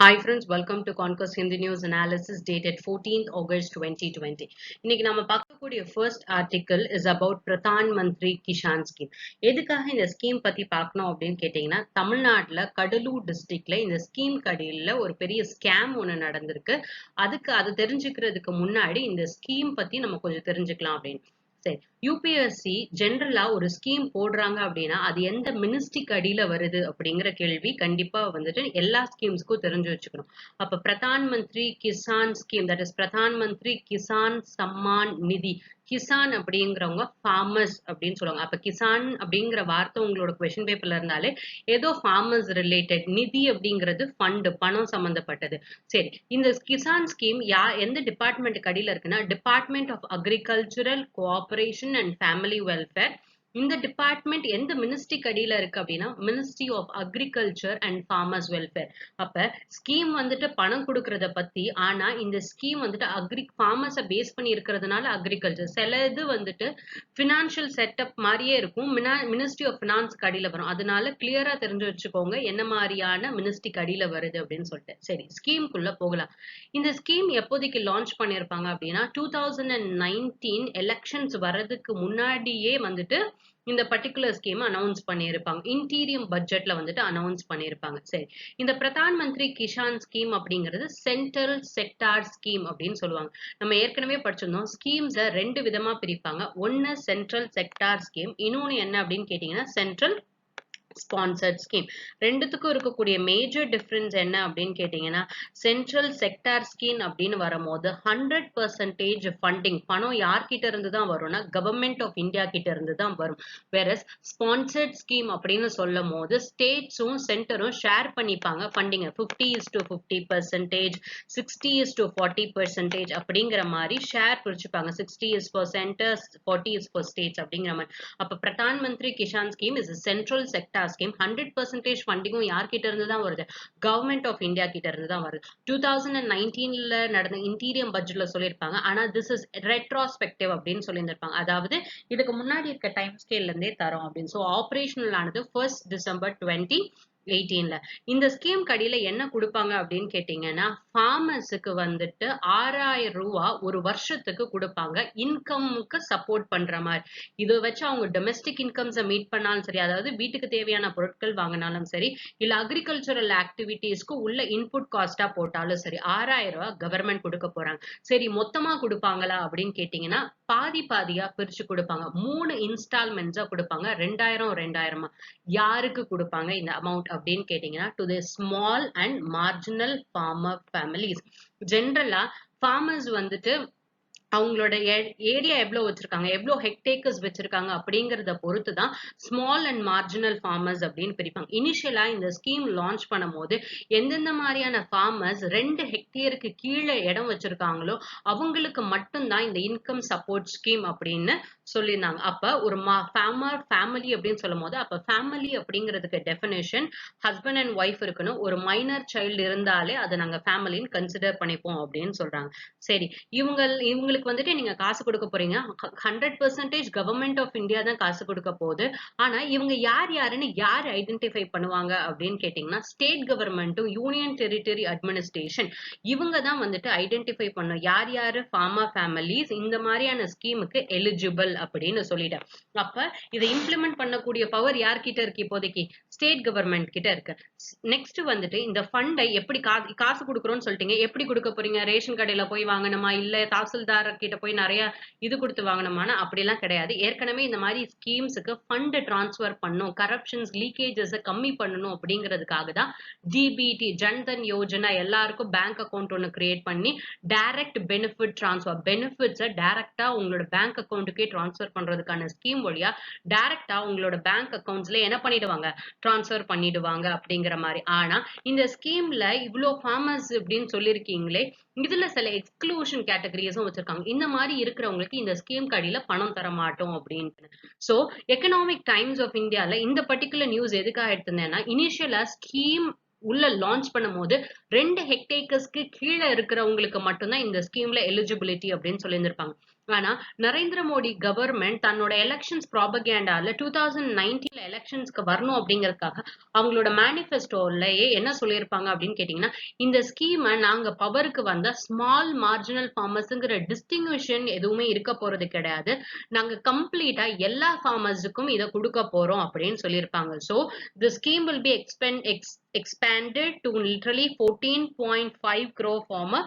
Hi friends, welcome to Conquest Hindi News Analysis dated 14th August 2020. இன்னைக்கு நம்ம பார்க்கக்கூடிய first article is about Pradhan Mantri Kishan Scheme. எதுக்காக இந்த scheme பத்தி பார்க்கணும் அப்படின்னு கேட்டீங்கன்னா, தமிழ்நாட்டுல கடலூர் டிஸ்ட்ரிக்ட்ல இந்த ஸ்கீம் கடியில ஒரு பெரிய ஸ்கேம் ஒண்ணு நடந்திருக்கு. அது தெரிஞ்சுக்கிறதுக்கு முன்னாடி இந்த ஸ்கீம் பத்தி நம்ம கொஞ்சம் தெரிஞ்சுக்கலாம் அப்படின்னு. சரி, யூபிஎஸ்சி ஜெனரலா ஒரு ஸ்கீம் போடுறாங்க அப்படின்னா அது எந்த மினிஸ்ட்ரிக்கு அடியில வருது அப்படிங்கிற கேள்வி கண்டிப்பா வந்துட்டு எல்லா ஸ்கீம்ஸ்க்கும் தெரிஞ்சு வச்சுக்கணும். அப்ப Pradhan Mantri Kisan scheme, that is Pradhan Mantri Kisan Samman நிதி. கிசான் அப்படிங்கிறவங்க ஃபார்மர்ஸ் அப்படின்னு சொல்லுவாங்க. அப்ப கிசான் அப்படிங்கிற வார்த்தை உங்களோட கொஸ்டின் பேப்பர்ல இருந்தாலே ஏதோ ஃபார்மர்ஸ் ரிலேட்டட். நிதி அப்படிங்கிறது ஃபண்ட், பணம் சம்பந்தப்பட்டது. சரி, இந்த கிசான் ஸ்கீம் எந்த டிபார்ட்மெண்ட்டுக்கு அடியில இருக்குன்னா, department of agricultural cooperation and family welfare. இந்த டிபார்ட்மெண்ட் எந்த மினிஸ்ட்ரிக்கு அடியில இருக்கு அப்படின்னா, ministry of agriculture and farmers welfare. அப்ப ஸ்கீம் வந்துட்டு பணம் கொடுக்கறத பத்தி, ஆனா இந்த ஸ்கீம் வந்துட்டு ஃபார்மர்ஸை பேஸ் பண்ணி இருக்கிறதுனால அக்ரிகல்ச்சர் சில இது வந்துட்டு பினான்சியல் செட்டப் மாதிரியே இருக்கும். மினிஸ்ட்ரி ஆஃப் பினான்ஸ்க்கு அடியில வரும். அதனால கிளியரா தெரிஞ்சு வச்சுக்கோங்க என்ன மாதிரியான மினிஸ்ட்ரிக்கு அடியில வருது அப்படின்னு சொல்லிட்டு. சரி, ஸ்கீம்குள்ள போகலாம். இந்த ஸ்கீம் எப்போதைக்கு லான்ச் பண்ணிருப்பாங்க அப்படின்னா 2019 எலெக்ஷன்ஸ் வர்றதுக்கு முன்னாடியே வந்துட்டு இந்த பர்டிகுலர் ஸ்கீம் அனௌன்ஸ் பண்ணியிருப்பாங்க. இன்டீரியம் பட்ஜெட்ல வந்துட்டு அனௌன்ஸ் பண்ணியிருப்பாங்க. சரி, இந்த பிரதான் மந்திரி கிசான் ஸ்கீம் அப்படிங்கிறது சென்ட்ரல் செக்டார் ஸ்கீம் அப்படின்னு சொல்லுவாங்க. நம்ம ஏற்கனவே படிச்சிருந்தோம், ஸ்கீம்ஸை ரெண்டு விதமா பிரிப்பாங்க. ஒன்னு சென்ட்ரல் செக்டார் ஸ்கீம், இன்னொன்னு என்ன அப்படின்னு கேட்டீங்கன்னா சென்ட்ரல் ஸ்பான்சர்ட் ஸ்கீம். ரெண்டுத்துக்கும் இருக்கக்கூடிய மேஜர் டிஃபரன்ஸ் என்ன அப்படின்னு கேட்டீங்கன்னா, சென்ட்ரல் செக்டார் ஸ்கீம் அப்படின்னு வரும்போது 100% ஃபண்டிங் பணம் யார்கிட்ட இருந்து தான் வரும்னா கவர்மெண்ட் ஆஃப் இந்தியா கிட்ட இருந்து தான் வரும். வேற ஸ்பான்சர்ட் ஸ்கீம் அப்படின்னு சொல்லும் போது ஸ்டேட்ஸும் சென்டரும் ஷேர் பண்ணிப்பாங்க ஃபண்டிங். 50:50%, 60:40% அப்படிங்கிற மாதிரி share பிரிச்சுப்பாங்க. 60 is for centers, 40 is for states அப்படிங்கிற மாதிரி. அப்ப Pradhan Mantri Kisan scheme is central sector scheme. 100% ஃபண்டிங்கும் யார்கிட்ட இருந்து தான் வருது? கவர்மெண்ட் ஆஃப் இந்தியா கிட்ட இருந்து தான் வருது. 2019ல நடந்த இன்டீரியம் பட்ஜெட்ல சொல்லியிருப்பாங்க. ஆனா திஸ் இஸ் ரெட்ரோஸ்பெக்டிவ் அப்படின்னு சொல்லியிருந்திருப்பாங்க. அதாவது இதுக்கு முன்னாடி இருக்க டைம் ஸ்கேல்ல இருந்தே தரோம் அப்படின்னு. ஸோ ஆபரேஷனல் ஆனது 1st December 2018ல. இந்த ஸ்கீம் கடியில என்ன கொடுப்பாங்க அப்படின்னு கேட்டீங்கன்னா, ஃபார்மர்ஸுக்கு வந்துட்டு 6000 ரூபாய் ஒரு வருஷத்துக்கு கொடுப்பாங்க, இன்கமுக்கு சப்போர்ட் பண்ற மாதிரி. இதை வச்சு அவங்க டொமெஸ்டிக் இன்கம்ஸை மீட் பண்ணாலும் சரி, அதாவது வீட்டுக்கு தேவையான பொருட்கள் வாங்கினாலும் சரி, இல்ல அக்ரிகல்ச்சரல் ஆக்டிவிட்டீஸ்க்கு உள்ள இன்புட் காஸ்டா போட்டாலும் சரி, 6000 ரூபாய் கவர்மெண்ட் கொடுக்க போறாங்க. சரி, மொத்தமா கொடுப்பாங்களா அப்படின்னு கேட்டீங்கன்னா பாதி பாதியா பிரிச்சு கொடுப்பாங்க. 3 இன்ஸ்டால்மெண்ட்ஸா கொடுப்பாங்க. 2000 யாருக்கு கொடுப்பாங்க இந்த அமௌண்ட் அப்படின்னு கேட்டீங்கன்னா, to the small and marginal farmer families. ஜென்ரலா ஃபார்மர்ஸ் வந்துட்டு அவங்களோட ஏரியா எவ்வளவு வச்சிருக்காங்க, எவ்வளவு ஹெக்டேக்கர்ஸ் வச்சிருக்காங்க அப்படிங்கறத பொறுத்து தான் ஸ்மால் அண்ட் மார்ஜினல் ஃபார்மர்ஸ் அப்படின்னு பிரிப்பாங்க. இனிஷியலா இந்த ஸ்கீம் லான்ச் பண்ணும்போது எந்தெந்த மாதிரியான ஃபார்மர்ஸ் 2 ஹெக்டேருக்கு கீழே இடம் வச்சிருக்காங்களோ அவங்களுக்கு மட்டும்தான் இந்த இன்கம் சப்போர்ட் ஸ்கீம் அப்படின்னு சொல்லியிருந்தாங்க. அப்ப ஒரு ஃபார்மர் ஃபேமிலி அப்படின்னு சொல்லும் போது, அப்ப ஃபேமிலி அப்படிங்கிறதுக்கு டெஃபினேஷன் ஹஸ்பண்ட் அண்ட் ஒய்ஃப் இருக்கணும். ஒரு மைனர் சைல்டு இருந்தாலே அதை நாங்க ஃபேமிலின்னு கன்சிடர் பண்ணிப்போம் அப்படின்னு சொல்றாங்க. சரி, இவங்களுக்கு வந்துட்டு நீங்க காசு கொடுக்க போறீங்க. 100% கவர்மெண்ட் ஆஃப் இந்தியா தான் காசு கொடுக்க போகுது. ஆனா இவங்க யாருன்னு யார் ஐடென்டிஃபை பண்ணுவாங்க அப்படின்னு கேட்டீங்கன்னா, ஸ்டேட் கவர்மெண்ட்டும் யூனியன் டெரிட்டரி அட்மினிஸ்ட்ரேஷன் இவங்க தான் வந்துட்டு ஐடென்டிஃபை பண்ணும் யாரு ஃபார்மர் ஃபேமிலிஸ் இந்த மாதிரியான ஸ்கீமுக்கு எலிஜிபிள் அப்படின்னு சொல்லிட்டேன். அப்ப இதை இம்ப்ளிமெண்ட் பண்ணக்கூடிய பவர் யார்கிட்ட இருக்கு? இப்போதைக்கு ஸ்டேட் கவர்மெண்ட் கிட்ட இருக்கு. நெக்ஸ்ட் வந்துட்டு இந்த ஃபண்டை எப்படி காசு கொடுக்குறோம்னு சொல்லிட்டீங்க, எப்படி கொடுக்க போறீங்க? ரேஷன் கடையில போய் வாங்கணுமா, இல்ல தாசில்தார் கிட்ட போய் நிறைய இது கொடுத்து வாங்கணுமானா அப்படிலாம் கிடையாது. ஏற்கனவே இந்த மாதிரி ஸ்கீம்ஸுக்கு ஃபண்ட் டிரான்ஸ்ஃபர் பண்ணும், கரப்ஷன்ஸ் லீக்கேஜஸ் கம்மி பண்ணணும் அப்படிங்கிறதுக்காக தான் ஜிபிடி ஜன்தன் யோஜனா எல்லாருக்கும் பேங்க் அக்கௌண்ட் ஒன்று கிரியேட் பண்ணி டைரக்ட் பெனிஃபிட் டிரான்ஸ்ஃபர், பெனிஃபிட்ஸை டைரக்டா உங்களோட பேங்க் அக்கௌண்ட்டுக்கே டிரான்ஸ்ஃபர் பண்றதுக்கான ஸ்கீம் வழியா டைரக்டா உங்களோட பேங்க் அக்கௌண்ட்ஸ்ல என்ன பண்ணிடுவாங்க, டிரான்ஸ்ஃபர் பண்ணிடுவாங்க அப்படிங்கிற மாதிரி. ஆனா இந்த ஸ்கீம்ல இவ்வளோ ஃபார்மர்ஸ் அப்படின்னு சொல்லியிருக்கீங்களே, இதுல சில எக்ஸ்க்ளூஷன் கேட்டகரிஸும் வச்சிருக்காங்க. இந்த மாதிரி இருக்கிறவங்களுக்கு இந்த ஸ்கீம் கடியில பணம் தர மாட்டோம் அப்படின்னு. சோ எக்கனாமிக் டைம்ஸ் ஆஃப் இந்தியால இந்த பர்டிகுலர் நியூஸ் எதுக்காக எடுத்திருந்தேன்னா, இனிஷியலா ஸ்கீம் உள்ள லான்ச் பண்ணும்போது 2 ஹெக்டேக்கர்ஸ்க்கு கீழே இருக்கிறவங்களுக்கு மட்டும்தான் இந்த ஸ்கீம்ல எலிஜிபிலிட்டி அப்படின்னு சொல்லியிருந்திருப்பாங்க. ஆனா நரேந்திர மோடி கவர்மெண்ட் தன்னோட எலெக்ஷன்ஸ் ப்ராபகேண்டால 2019 எலெக்ஷன்ஸ்க்கு வரணும் அப்படிங்கறதுக்காக அவங்களோட மேனிஃபெஸ்டோலயே என்ன சொல்லியிருப்பாங்க அப்படின்னு கேட்டீங்கன்னா, இந்த ஸ்கீமை நாங்க பவருக்கு வந்த ஸ்மால் மார்ஜினல் ஃபார்மர்ஸ்ங்கிற டிஸ்டிங்விஷன் எதுவுமே இருக்க போறது கிடையாது. நாங்க கம்ப்ளீட்டா எல்லா ஃபார்மர்ஸுக்கும் இதை கொடுக்க போறோம் அப்படின்னு சொல்லியிருப்பாங்க. So the scheme will be expanded to literally 14.5 crore farmer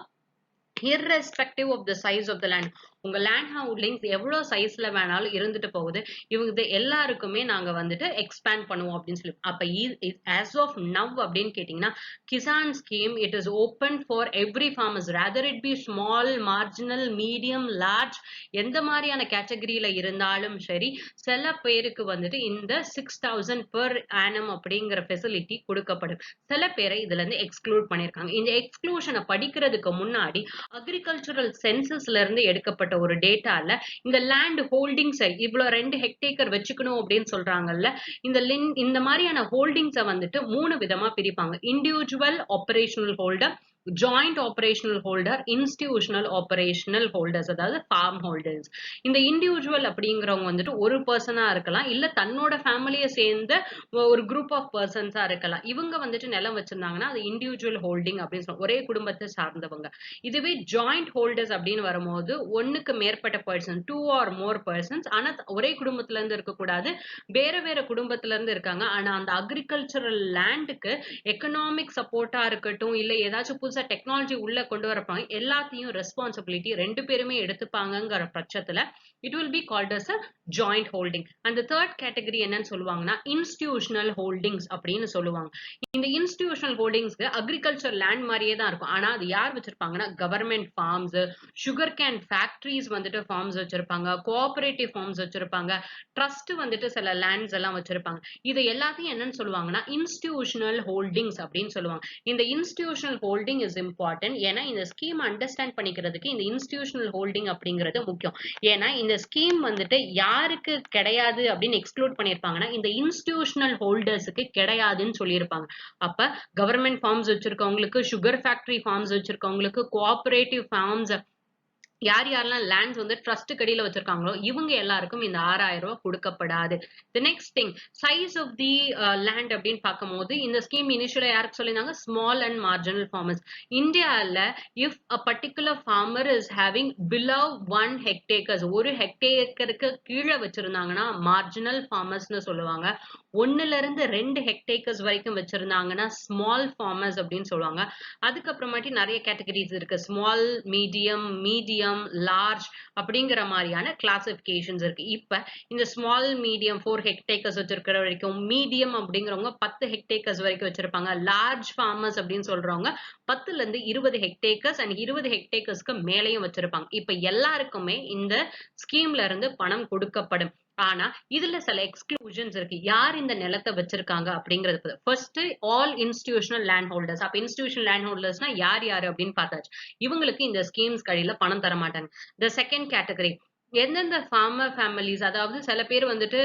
irrespective of the size of the land. உங்க லேண்ட் ஹவுலிங்ஸ் எவ்வளவு சைஸ்ல வேணாலும் இருந்துட்டு போகுது, இவங்க எல்லாருக்குமே நாங்க வந்துட்டு எக்ஸ்பேண்ட் பண்ணுவோம் அப்படின்னு சொல்லி. அப்ப as of now அப்படின்னு கேட்டீங்கன்னா, Kisan scheme it is open for every farmers, rather it be small, marginal, medium, large, எந்த மாதிரியான கேட்டகரியில இருந்தாலும் சரி, சில பேருக்கு வந்துட்டு இந்த 6,000 per annum அப்படிங்கிற ஃபெசிலிட்டி கொடுக்கப்படும். சில பேரை இதுல இருந்து எக்ஸ்க்ளூட் பண்ணிருக்காங்க. இந்த எக்ஸ்க்ளூஷனை படிக்கிறதுக்கு முன்னாடி அக்ரிகல்ச்சரல் சென்சஸ்ல இருந்து எடுக்கப்பட்ட ஒரு டேட்டால இந்த லேண்ட் ஹோல்டிங்ஸ் இவ்வளவு 2 ஹெக்டேக்கர் வச்சுக்கணும் அப்படின்னு சொல்றாங்கல்ல, இந்த மாதிரியான ஹோல்டிங்ஸை வந்துட்டு 3 விதமா பிரிப்பாங்க. Individual operational holder, joint operational holder, institutional operational holders, அதாவது ஃபார்ம் ஹோல்டர்ஸ். இந்த இண்டிவிஜுவல் அப்படிங்கிறவங்க வந்துட்டு ஒரு பர்சனா இருக்கலாம், இல்ல தன்னோட ஃபேமிலியை சேர்ந்த ஒரு குரூப் ஆஃப் பர்சன்ஸா இருக்கலாம். இவங்க வந்துட்டு நிலம் வச்சிருந்தாங்கன்னா அது இண்டிவிஜுவல் ஹோல்டிங் அப்படின்னு சொல்லுவோம், ஒரே குடும்பத்தை சார்ந்தவங்க. இதுவே ஜாயிண்ட் ஹோல்டர்ஸ் அப்படின்னு வரும்போது ஒண்ணுக்கு மேற்பட்ட பர்சன், 2 ஆர் மோர் பர்சன்ஸ், ஆனா ஒரே குடும்பத்துல இருந்து இருக்கக்கூடாது, வேற வேற குடும்பத்துல இருந்து இருக்காங்க. ஆனா அந்த அக்ரிகல்ச்சரல் லேண்டுக்கு எக்கனாமிக் சப்போர்ட்டா இருக்கட்டும், இல்ல ஏதாச்சும் புதுசா டெக்னாலஜி உள்ள கொண்டு வரப்பாங்க, எல்லாத்தையும் ரெஸ்பான்சிபிலிட்டி 2 பேருமே எடுத்துப்பாங்கங்கிற பட்சத்துல it will be called as a joint holding. and the third category என்னன்னு சொல்லுவாங்கன்னா institutional holdings அப்படின்னு சொல்லுவாங்க. இந்த இன்ஸ்டிடியூஷனல் ஹோல்டிங்ஸ்க்கு அக்ரிகல்ச்சர் லேண்ட் மாதிரியே தான் இருக்கும். ஆனா அது யார் வச்சிருப்பாங்கன்னா government farms, sugar cane factories வந்துட்டு ஃபார்ம்ஸ் வச்சிருப்பாங்க, கோஆபரேட்டிவ் ஃபார்ம்ஸ் வச்சிருப்பாங்க, ட்ரஸ்ட் வந்துட்டு சில லேண்ட்ஸ் எல்லாம் வச்சிருப்பாங்க. இது எல்லாத்தையும் என்னன்னு சொல்லுவாங்கன்னா இன்ஸ்டிடியூஷனல் ஹோல்டிங்ஸ் அப்படின்னு சொல்லுவாங்க. இந்த இன்ஸ்டிடியூஷனல் ஹோல்டிங் இஸ் இம்பார்ட்டன்ட். ஏன்னா இந்த ஸ்கீம் அண்டர்ஸ்டாண்ட் பண்ணிக்கிறதுக்கு இந்த இன்ஸ்டிடியூஷனல் ஹோல்டிங் அப்படிங்கிறது முக்கியம். ஏன்னா இந்த ஸ்கீம் வந்துட்டு யாருக்கு கிடையாது அப்படின்னு எக்ஸ்க்ளூட் பண்ணிருப்பாங்கன்னா இந்த இன்ஸ்டிடியூஷனல் ஹோல்டர்ஸுக்கு கிடையாதுன்னு சொல்லியிருப்பாங்க. அப்ப கவர்மெண்ட் ஃபார்ம்ஸ் வச்சிருக்கவங்களுக்கு, சுகர் ஃபேக்டரி ஃபார்ம்ஸ் வச்சிருக்கவங்களுக்கு, கோஆபரேட்டிவ் ஃபார்ம்ஸ், யார் யாரெல்லாம் லேண்ட்ஸ் வந்து ட்ரஸ்ட் கடியில வச்சிருக்காங்களோ இவங்க எல்லாருக்கும் இந்த 6,000 ரூபாய் கொடுக்கப்படாது. The next thing, size of the land அப்படின்னு பார்க்கும்போது இந்த ஸ்கீம் இனிஷியலா யாருக்கு சொல்லியிருந்தாங்க, ஸ்மால் அண்ட் மார்ஜினல் ஃபார்மர்ஸ். இந்தியால if a particular farmer is having below 1 hectares, ஒரு ஹெக்டேக்கருக்கு கீழே வச்சிருந்தாங்கன்னா மார்ஜினல் ஃபார்மர்ஸ்னு சொல்லுவாங்க. 1ல இருந்து 2 ஹெக்டேக்கர்ஸ் வரைக்கும் வச்சிருந்தாங்கன்னா ஸ்மால் ஃபார்மர்ஸ் அப்படின்னு சொல்லுவாங்க. அதுக்கப்புறமாட்டி நிறைய கேட்டகரிஸ் இருக்கு, ஸ்மால், மீடியம், லார்ஜ் அப்படிங்கிற மாதிரியான கிளாசிபிகேஷன்ஸ் இருக்கு. இப்ப இந்த ஸ்மால், மீடியம் 4 ஹெக்டேக்கர்ஸ் வச்சிருக்கிற வரைக்கும், மீடியம் அப்படிங்கிறவங்க 10 ஹெக்டேக்கர்ஸ் வரைக்கும் வச்சிருப்பாங்க, லார்ஜ் ஃபார்மர்ஸ் அப்படின்னு சொல்றவங்க 10ல இருந்து 20 ஹெக்டேக்கர்ஸ் அண்ட் 20 ஹெக்டேக்கர்ஸ்க்கு மேலேயும் வச்சிருப்பாங்க. இப்ப எல்லாருக்குமே இந்த ஸ்கீம்ல இருந்து பணம் கொடுக்கப்படும். ஆனா இதுல சில எக்ஸ்க்ளூஷன்ஸ் இருக்கு. யார் இந்த நிலத்தை வச்சிருக்காங்க அப்படிங்கிறது. First, all institutional land holders. அப்ப இன்ஸ்டிடியூஷனல் லேண்ட் ஹோல்டர்ஸ்னா யார் யாரு அப்படின்னு பார்த்தாச்சு. இவங்களுக்கு இந்த ஸ்கீம்ஸ் கடையில பணம் தர மாட்டாங்க. த செகண்ட் கேட்டகரி, எந்தெந்த ஃபார்மர் ஃபேமிலிஸ், அதாவது சில பேர் வந்துட்டு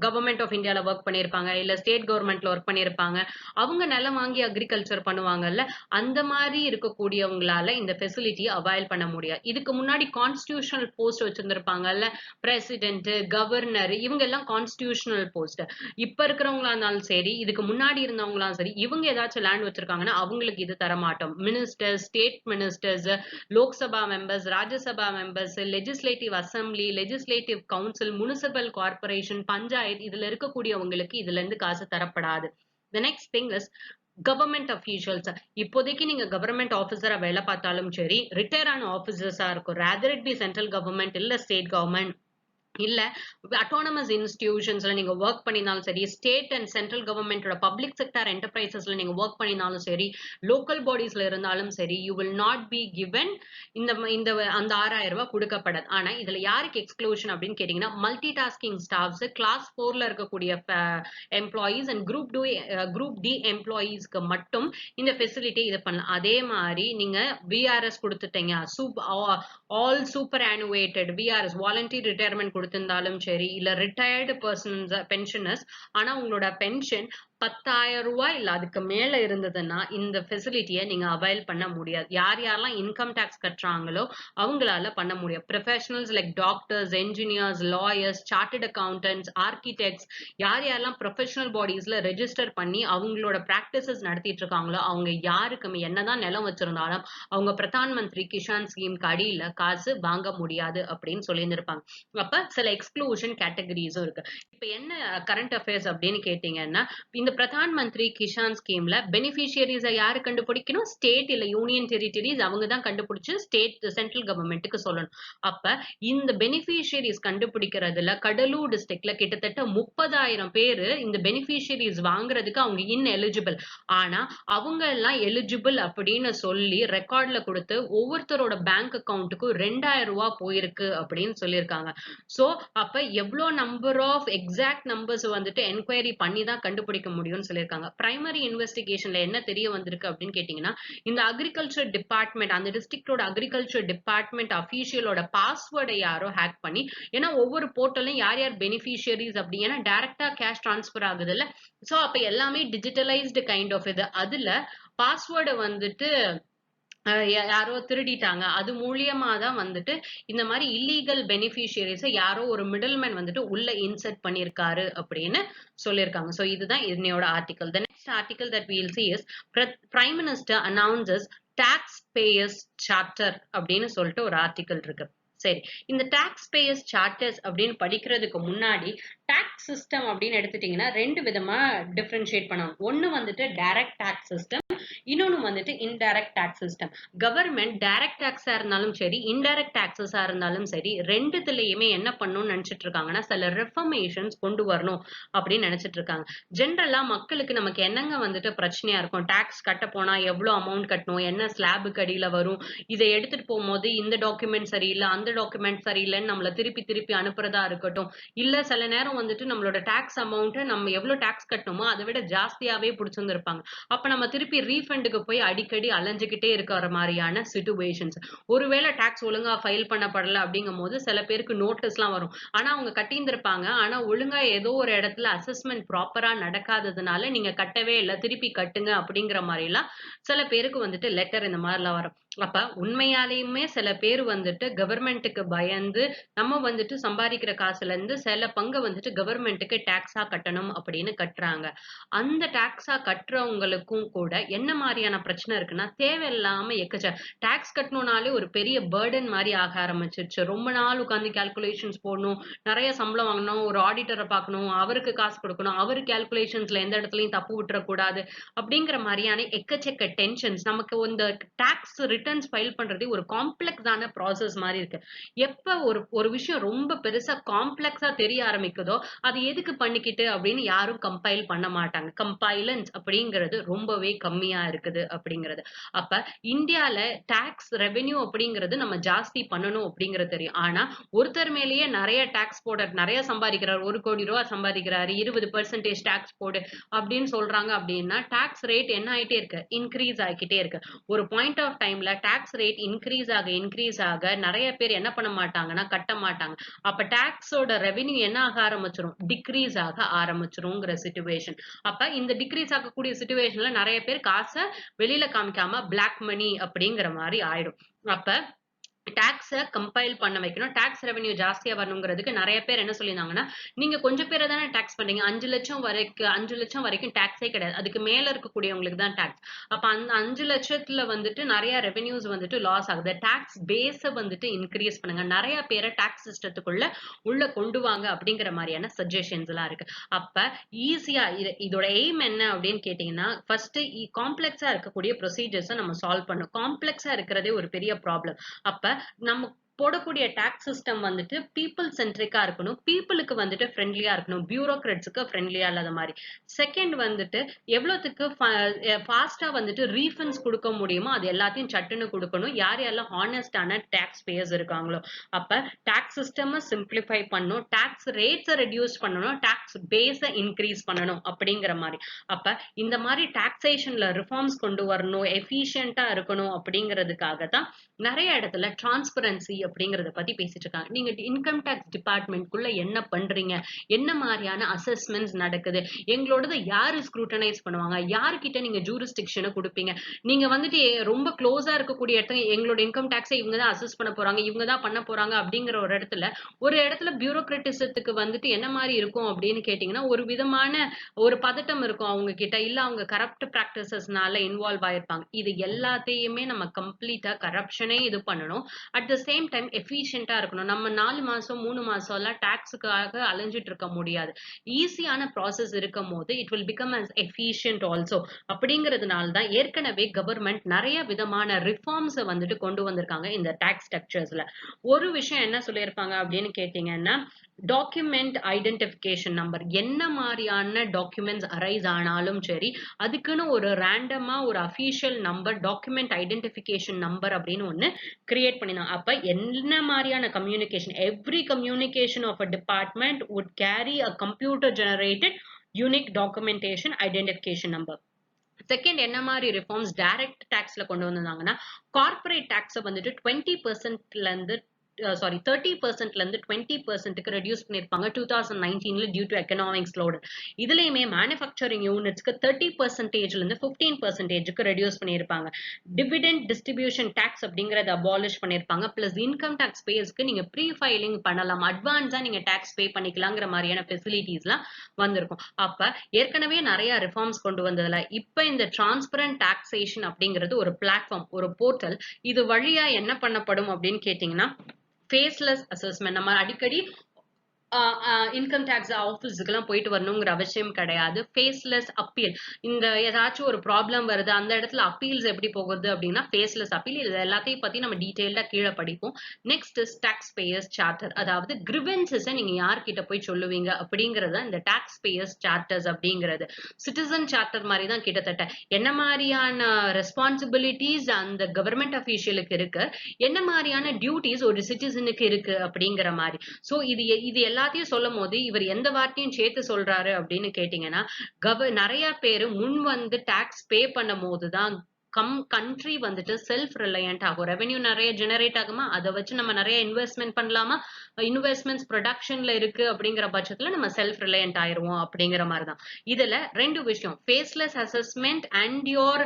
கவர்மெண்ட் ஆஃப் இந்தியால ஒர்க் பண்ணியிருப்பாங்க, இல்ல ஸ்டேட் கவர்மெண்ட்ல ஒர்க் பண்ணியிருப்பாங்க, அவங்க நிலம் வாங்கி அக்ரிகல்ச்சர் பண்ணுவாங்கல்ல, அந்த மாதிரி இருக்கக்கூடியவங்களால இந்த ஃபெசிலிட்டியை அவைல் பண்ண முடியாது. இதுக்கு முன்னாடி கான்ஸ்டிடியூஷனல் போஸ்ட் வச்சிருந்திருப்பாங்கல்ல, பிரசிடென்ட், கவர்னர், இவங்க எல்லாம் கான்ஸ்டிடியூஷனல் போஸ்ட். இப்ப இருக்கிறவங்களா இருந்தாலும் சரி, இதுக்கு முன்னாடி இருந்தவங்களாலும் சரி, இவங்க ஏதாச்சும் லேண்ட் வச்சிருக்காங்கன்னா அவங்களுக்கு இது தரமாட்டோம். Ministers, state ministers, Lok Sabha members, Rajya Sabha members, legislative assembly, legislative council, municipal corporation, panchayat, இதுல இருக்கக்கூடியவங்களுக்கு இதுல இருந்து காசு தரப்படாது. The next thing is government officials. இப்போதைக்கு நீங்க கவர்மெண்ட் ஆபீசரா வேலை பார்த்தாலும் சரி, ரிட்டையர் ஆன ஆபீசர்ஸா இருக்கும், rather it be central government இல்ல ஸ்டேட் கவர்மெண்ட், இல்ல அட்டானமஸ் இன்ஸ்டிடியூஷன்ஸ்ல நீங்க ஒர்க் பண்ணினாலும் சரி, ஸ்டேட் அண்ட் சென்ட்ரல் கவர்மெண்டோட பப்ளிக் செக்டர் என்டர்பிரைசஸ்ல நீங்க ஒர்க் பண்ணினாலும் சரி, லோக்கல் பாடிஸ்ல இருந்தாலும் சரி, you will not be given இந்த அந்த 6,000 ரூபாய் கொடுக்கப்படாது. ஆனா இதுல யாருக்கு எக்ஸ்க்ளூஷன் அப்படின்னு கேட்டீங்கன்னா, மல்டி டாஸ்கிங் ஸ்டாஃப்ஸ், கிளாஸ் 4ல இருக்கக்கூடிய எம்ப்ளாயீஸ் அண்ட் குரூப் டி எம்ப்ளாயீஸ்க்கு மட்டும் இந்த ஃபெசிலிட்டி இது பண்ணலாம். அதே மாதிரி நீங்க விஆர்எஸ் கொடுத்துட்டீங்க, all superannuated VRS, voluntary retirement கொடுத்திருந்தாலும் சரி, இல்ல ரிட்டையர்டு பர்சன்ஸ், பென்ஷனர்ஸ், ஆனா உங்களோட பென்ஷன் ரூ. 10,000 இல்ல அதுக்கு மேல இருந்ததுன்னா, இந்த ஃபெசிலிட்டிய நீங்க அவைல் பண்ண முடியாது. யாரெல்லாம் இன்கம் டாக்ஸ் கட்டுறாங்களோ, அவங்களால பண்ண முடியும். Professionals like doctors, engineers, lawyers, chartered accountants, architects யாரெல்லாம் ப்ரொஃபஷனல் பாடிஸ்ல ரெஜிஸ்டர் பண்ணி அவங்களோட பிராக்டிசஸ் நடத்திட்டு இருக்காங்களோ, அவங்க யாருக்குமே என்னதான் நிலம் வச்சிருந்தாலும், அவங்க பிரதான் மந்திரி கிஷான் ஸ்கீம்க்கு அடியில காசு வாங்க முடியாது அப்படின்னு சொல்லியிருந்திருப்பாங்க. அப்ப சில எக்ஸ்க்ளூஷன் கேட்டகரிஸும் இருக்கு. இப்ப என்ன கரண்ட் அஃபேர்ஸ் அப்படின்னு கேட்டீங்கன்னா, இந்த பிரதான் மந்திரி கிஷான் ஸ்கீம்ல பெனிஃபிஷியரிஸ யாரு கண்டுபிடிக்கணும்? ஸ்டேட் இல்ல யூனியன் டெரிட்டரிஸ் அவங்க தான் கண்டுபிடிச்சு சென்ட்ரல் கவர்மெண்ட்டுக்கு சொல்லணும். அப்ப இந்த பெனிஃபிஷியரிஸ் கண்டுபிடிக்கிறதுல கடலூர் டிஸ்ட்ரிக்ட்ல கிட்டத்தட்ட 30,000 பேரு இந்த பெனிஃபிஷியரிஸ் வாங்குறதுக்கு அவங்க இன்எலிஜிபிள். ஆனா அவங்க எல்லாம் எலிஜிபிள் அப்படின்னு சொல்லி ரெக்கார்ட்ல கொடுத்து ஒவ்வொருத்தரோட பேங்க் அக்கவுண்ட்டுக்கும் ரூ. 2,000 போயிருக்கு அப்படின்னு சொல்லியிருக்காங்க. சோ அப்ப எவ்வளோ நம்பர் ஆஃப் எக்ஸாக்ட் நம்பர்ஸ் வந்துட்டு என்கொயரி பண்ணி தான் கண்டுபிடிக்க முடியும்னு சொல்லியிருக்காங்க. பிரைமரி இன்வெஸ்டிகேஷன்ல என்ன தெரிய வந்திருக்கு அப்படின்னு கேட்டீங்கன்னா, இந்த அக்ரிகல்ச்சர் டிபார்ட்மெண்ட் அந்த டிஸ்ட்ரிக்டோட அக்ரிகல்ச்சர் டிபார்ட்மெண்ட் அபிஷியலோட பாஸ்வேர்டை யாரோ ஹேக் பண்ணி, ஏன்னா ஒவ்வொரு போர்ட்டலும் யார் யார் பெனிஃபிஷியரிஸ் அப்படி ஏன்னா டைரக்டா கேஷ் டிரான்ஸ்பர் ஆகுது இல்ல. சோ அப்ப எல்லாமே டிஜிட்டலைஸ்டு கைண்ட் ஆஃப் இது. அதுல பாஸ்வேர்டை வந்துட்டு யாரோ திருடிட்டாங்க. அது மூலியமா தான் வந்துட்டு இந்த மாரி இல்லீகல் பெனிஃபிஷியரிஸ யாரோ ஒரு மிடில்மேன் வந்துட்டு உள்ள இன்சர்ட் பண்ணியிருக்காரு அப்படின்னு சொல்லியிருக்காங்க. சோ இதுதான் இன்னையோட article. The next article that we'll see is Prime Minister announces taxpayers charter அப்படின்னு சொல்லிட்டு ஒரு ஆர்டிக்கல் இருக்கு. சரி, இந்த டாக்ஸ் பேயர்ஸ் சார்ட்டர்ஸ் அப்படின்னு படிக்கிறதுக்கு முன்னாடி டாக்ஸ் சிஸ்டம் அப்படின்னு எடுத்துட்டீங்கன்னா 2 விதமா டிஃபரன்ஷியேட் பண்ணணும். ஒன்னு வந்துட்டு டைரக்ட் டாக்ஸ் சிஸ்டம், இன்னொன்னு வந்துட்டு indirect tax system. Government direct டாக்ஸா இருந்தாலும் சரி, இன்டைரக்ட் டாக்ஸஸா இருந்தாலும் சரி, ரெண்டுத்துலயுமே என்ன பண்ணணும்னு நினைச்சிட்டு இருக்காங்கன்னா சில ரெஃபர்மேஷன்ஸ் கொண்டு வரணும் அப்படின்னு நினைச்சிட்டு இருக்காங்க. ஜென்ரலா மக்களுக்கு நமக்கு என்னங்க வந்துட்டு பிரச்சனையா இருக்கும்? டாக்ஸ் கட்ட போனா எவ்வளவு அமௌண்ட் கட்டணும், என்ன ஸ்லாபுக்கு அடியில வரும், இதை எடுத்துட்டு போகும்போது இந்த டாக்குமெண்ட் சரியில்லை, அந்த டாக்குமெண்ட் சரியில்லைன்னு நம்மள திருப்பி திருப்பி அனுப்புறதா இருக்கட்டும், இல்ல சில நேரம் வந்துட்டு நம்மளோட டாக்ஸ் அமௌண்ட் நம்ம எவ்வளவு டாக்ஸ் கட்டணுமோ அதை விட ஜாஸ்தியாவே புடிச்சிருந்திருப்பாங்க. அப்ப நம்ம திருப்பி ரீஃபண்டுக்கு போய் அடிக்கடி அலைஞ்சுக்கிட்டே இருக்கிற மாதிரியான சிச்சுவேஷன்ஸ். ஒருவேளை டாக்ஸ் ஒழுங்கா ஃபைல் பண்ணப்படல அப்படிங்கும் போது சில பேருக்கு நோட்டீஸ் எல்லாம் வரும். ஆனா அவங்க கட்டியிருந்திருப்பாங்க. ஆனா ஒழுங்கா ஏதோ ஒரு இடத்துல அசஸ்மெண்ட் ப்ராப்பரா நடக்காததுனால நீங்க கட்டவே இல்லை, திருப்பி கட்டுங்க அப்படிங்கிற மாதிரி எல்லாம் சில பேருக்கு வந்துட்டு லெட்டர் இந்த மாதிரி எல்லாம் வரும். அப்ப உண்மையாலேயுமே சில பேர் வந்துட்டு கவர்மெண்ட்டுக்கு பயந்து நம்ம வந்துட்டு சம்பாதிக்கிற காசுல இருந்து சில பங்கு வந்துட்டு கவர்மெண்ட்டுக்கு டாக்ஸா கட்டணும் அப்படின்னு கட்டுறாங்க. அந்த டாக்ஸா கட்டுறவங்களுக்கும் கூட என்ன மாதிரியான பிரச்சனை இருக்குன்னா, தேவையில்லாம டாக்ஸ் கட்டணும்னாலே ஒரு பெரிய பேர்டன் மாதிரி ஆக ஆரம்பிச்சிருச்சு. ரொம்ப நாள் உட்காந்து கால்குலேஷன்ஸ் போடணும், நிறைய சம்பளம் வாங்கணும், ஒரு ஆடிட்டரை பார்க்கணும், அவருக்கு காசு கொடுக்கணும், அவரு கால்குலேஷன்ஸ்ல எந்த இடத்துலயும் தப்பு விட்டுறக்கூடாது அப்படிங்கிற மாதிரியான எக்கச்சக்க டென்ஷன்ஸ். நமக்கு இந்த டாக்ஸ் ரிட்டர்ன்ஸ் ஃபைல் பண்றதே ஒரு காம்ப்ளெக்ஸான ப்ராசஸ் மாதிரி இருக்கு. எப்ப ஒரு விஷயம் ரொம்ப பெருசா காம்ப்ளெக்ஸா தெரிய ஆரம்பிக்குதோ அது எதுக்கு பண்ணிக்கிட்டு அப்படின்னு யாரும் கம்பைல் பண்ண மாட்டாங்க. கம்பைலன்ஸ் அப்படிங்கிறது ரொம்பவே கம்மியா இருக்குது அப்படிங்கிறது. அப்ப இந்தியால டாக்ஸ் ரெவென்யூ அப்படிங்கிறது நம்ம ஜாஸ்தி பண்ணணும் அப்படிங்கிறது தெரியும். ஆனா ஒருத்தர் மேலேயே நிறைய டாக்ஸ் போட நிறைய சம்பாதிக்கிறார், 1 கோடி ரூபாய் சம்பாதிக்கிறாரு, 20% டாக்ஸ் போடு அப்படின்னு சொல்றாங்க. அப்படின்னா டாக்ஸ் ரேட் என்ன ஆயிட்டே இருக்கு? இன்க்ரீஸ் ஆகிக்கிட்டே இருக்கு. ஒரு பாயிண்ட் ஆஃப் டைம்ல டாக்ஸ் ரேட் இன்க்ரீஸ் ஆக நிறைய பேர் என்ன பண்ண மாட்டாங்கன்னா கட்ட மாட்டாங்க. அப்ப டாக்ஸோட ரெவென்யூ என்ன ஆக ஆரம்பிச்சிரும்? டிக்ரீஸ் ஆக ஆரம்பிச்சிருங்கிற சிச்சுவேஷன். அப்ப இந்த டிக்ரீஸ் ஆகக்கூடிய சிச்சுவேஷன்ல நிறைய பேர் காசை வெளியில காமிக்காம பிளாக் மணி அப்படிங்கிற மாதிரி ஆயிடும். அப்ப டாக்ஸ கம்பைல் பண்ண வைக்கணும். டாக்ஸ் ரெவென்யூ ஜாஸ்தியா வரணுங்கிறதுக்கு நிறைய பேர் என்ன சொல்லியிருந்தாங்கன்னா, நீங்க கொஞ்சம் பேரை தானே டாக்ஸ் பண்றீங்க, 5 லட்சம் வரைக்கும் டாக்ஸே கிடையாது, அதுக்கு மேல இருக்கக்கூடியவங்களுக்கு தான் டாக்ஸ். அப்ப அந்த 5 லட்சத்துல வந்துட்டு நிறைய ரெவென்யூஸ் வந்துட்டு லாஸ் ஆகுது. டாக்ஸ் பேஸ வந்துட்டு இன்க்ரீஸ் பண்ணுங்க, நிறைய பேரை டாக்ஸ் சிஸ்டத்துக்குள்ள உள்ள கொண்டு வாங்க அப்படிங்கிற மாதிரியான சஜஷன்ஸ் எல்லாம் இருக்கு. அப்ப ஈஸியா இதோட எய்ம் என்ன அப்படின்னு கேட்டீங்கன்னா, ஃபர்ஸ்ட் காம்ப்ளெக்ஸா இருக்கக்கூடிய ப்ரொசீஜர்ஸை நம்ம சால்வ் பண்ணும். காம்ப்ளெக்ஸா இருக்கிறதே ஒரு பெரிய ப்ராப்ளம். அப்ப நம்ம போடக்கூடிய டாக்ஸ் சிஸ்டம் வந்துட்டு பீப்புள் சென்ட்ரிக்கா இருக்கணும், பீப்புளுக்கு வந்துட்டு ஃப்ரெண்ட்லியா இருக்கணும், பியூரோக்ராட்ஸுக்கு ஃப்ரெண்ட்லியா இல்லாத மாதிரி. செகண்ட் வந்துட்டு எவ்வளவுக்கு ஃபாஸ்டா வந்துட்டு ரீஃபண்ட்ஸ் கொடுக்க முடியுமோ அது எல்லாத்தையும் சட்டுன்னு கொடுக்கணும், யார் யாரெல்லாம் ஹானஸ்டான டாக்ஸ் பேயர்ஸ் இருக்காங்களோ. அப்ப டாக்ஸ் சிஸ்டம் சிம்பிளிஃபை பண்ணணும், டாக்ஸ் ரேட்ஸை ரெடியூஸ் பண்ணணும், டாக்ஸ் பேஸை இன்க்ரீஸ் பண்ணணும் அப்படிங்கிற மாதிரி. அப்ப இந்த மாதிரி டாக்ஸேஷன்ல ரிஃபார்ம்ஸ் கொண்டு வரணும், எஃபிஷியன்ட்டா இருக்கணும் அப்படிங்கிறதுக்காக தான் நிறைய இடத்துல டிரான்ஸ்பரன்சி அப்படிங்கறத பத்தி பேசிட்டு இருக்காங்க. நீங்க இன்கம் டாக்ஸ் டிபார்ட்மெண்ட்குள்ள என்ன பண்றீங்க? என்ன மாதிரியான அசஸ்மெண்ட்ஸ் நடக்குது? எங்களோடது யாரு ஸ்க்ரூட்டனைஸ் பண்ணுவாங்க? யார்கிட்ட நீங்க ஜூரிஸ்டிக்ஷன குடுப்பீங்க? நீங்க வந்துட்டு ரொம்ப க்ளோஸா இருக்கக்கூடிய இடத்துல எங்களோட இன்கம் டாக்ஸ இவங்க தான் அசஸ் பண்ண போறாங்க, இவங்க தான் பண்ண போறாங்க அப்படிங்கிற ஒரு இடத்துல பியூரோக்ரட்டிசத்துக்கு வந்துட்டு என்ன மாரி இருக்கும் அப்படின்னு கேட்டீங்கன்னா, ஒரு விதமான ஒரு பதட்டம் இருக்கும் அவங்க கிட்ட. இல்ல அவங்க கரப்ட் பிராக்டிசஸ்னால இன்வால்வ் ஆயிருப்பாங்க. இது எல்லாத்தையுமே நம்ம கம்ப்ளீட்டா கரப்ஷனே இது பண்ணணும். அட் த சேம் டைம் எஃபிஷியன்ட்டா இருக்கணும். நம்ம 4 மாசம், 3 மாசம்லாம் டாக்ஸுக்காக அலைஞ்சிட்டு இருக்க முடியாது. ஈஸியான ப்ராசஸ் இருக்கும்போது it will become as efficient also. அப்படிங்கிறதுனால தான் ஏற்கனவே கவர்மெண்ட் நெறைய விதமான ரிஃபார்ம்ஸ வந்துட்டு கொண்டு வந்திருக்காங்க இந்த டாக்ஸ் ஸ்ட்ரக்சர்ஸ்ல. ஒரு விஷயம் என்ன சொல்லியிருப்பாங்க அப்படின்னு கேட்டீங்கன்னா, டாக்குமெண்ட் ஐடென்டிஃபிகேஷன் நம்பர். என்ன மாரியான டாக்குமெண்ட்ஸ் அரைஸ் ஆனாலும் சரி, அதுக்குன்னு ஒரு ரேண்டமா ஒரு official number, document identification number அப்படின்னு ஒண்ணு கிரியேட் பண்ணிருந்தாங்க. அப்ப என்ன மாரியான communication, every communication of a department would carry a computer generated unique documentation identification number. Second என்ன மாதிரி ரிஃபார்ம்ஸ் டைரக்ட் டாக்ஸ்ல கொண்டு வந்திருந்தாங்கன்னா, கார்ப்பரேட் டாக்ஸ வந்துட்டு 20%ல இருந்து 30%ல இருந்து 20%க்கு ரெடியூஸ் பண்ணிருப்பாங்க 2019ல டியூ டு எக்கனாமிக் ஸ்லோடவுன். இதுலயுமே மேனுஃபேக்சரிங் யூனிட்ஸ்க்கு 30%ல இருந்து 15%க்கு ரெடியூஸ் பண்ணிருப்பாங்க. டிவிடெண்ட் டிஸ்ட்ரிபியூஷன் டாக்ஸ் அப்படிங்கறத அபாலிஷ் பண்ணிருப்பாங்க. பிளஸ் இன்கம் டாக்ஸ் பேஸ்க்கு நீங்க ப்ரீ ஃபைலிங் பண்ணலாம், அட்வான்ஸா நீங்க டாக்ஸ் பே பண்ணிக்கலாங்கிற மாதிரியான ஃபெசிலிட்டிஸ்லாம் வந்திருக்கும். அப்ப ஏற்கனவே நிறைய ரிஃபார்ம்ஸ் கொண்டு வந்ததுல இப்ப இந்த டிரான்ஸ்பரண்ட் டாக்ஸேஷன் அப்படிங்கிறது ஒரு பிளாட்ஃபார்ம், ஒரு போர்ட்டல். இது வழியா என்ன பண்ணப்படும் அப்படின்னு கேட்டீங்கன்னா, ஃபேஸ்லெஸ் அசஸ்மெண்ட். நம்ம அடிக்கடி இன்கம் டாக்ஸ் ஆபீஸ்க்குலாம் போயிட்டு வரணுங்கிற அவசியம் கிடையாது. Faceless appeal. இந்த ஏதாச்சும் ஒரு ப்ராப்ளம் வருது, அந்த இடத்துல அப்பீல்ஸ் எப்படி போகுது அப்படின்னா ஃபேஸ்லெஸ் அப்பீல். இது எல்லாத்தையும் பத்தி நம்ம டீடைல்டா கீழே படிப்போம். Next is tax payers charter. அதாவது கிரிவென்சஸை நீங்க யார்கிட்ட போய் சொல்லுவீங்க அப்படிங்கறது இந்த டாக்ஸ் பேயர்ஸ் சார்ட்டர்ஸ் அப்படிங்கிறது. சிட்டிசன் சார்ட்டர் மாதிரி தான் கிட்டத்தட்ட. என்ன மாதிரியான ரெஸ்பான்சிபிலிட்டிஸ் அந்த கவர்மெண்ட் அஃபீஷியலுக்கு இருக்கு, என்ன மாதிரியான டியூட்டிஸ் ஒரு சிட்டிசனுக்கு இருக்கு அப்படிங்கிற மாதிரி. சோ இது எல்லாத்தையும் சொல்லும் போது இவர் எந்த வார்த்தையும் சேர்த்து சொல்றாரு அப்படின்னு கேட்டீங்கன்னா, நிறைய பேரு முன் வந்து டாக்ஸ் பே பண்ணும் போதுதான் கண்ட்ரி வந்துட்டு செல்ஃப் ரிலையன்ட் ஆகும். ரெவென்யூ நிறைய ஜெனரேட் ஆகுமா, அதை வச்சு நம்ம நிறைய இன்வெஸ்ட்மெண்ட் பண்ணலாமா, இன்வெஸ்ட்மெண்ட்ஸ் ப்ரொடக்ஷன்ல இருக்கு அப்படிங்கிற பட்சத்துல நம்ம செல்ஃப் ரிலையன்ட் ஆயிருவோம் அப்படிங்கிற மாதிரிதான். இதுல ரெண்டு விஷயம், faceless assessment and your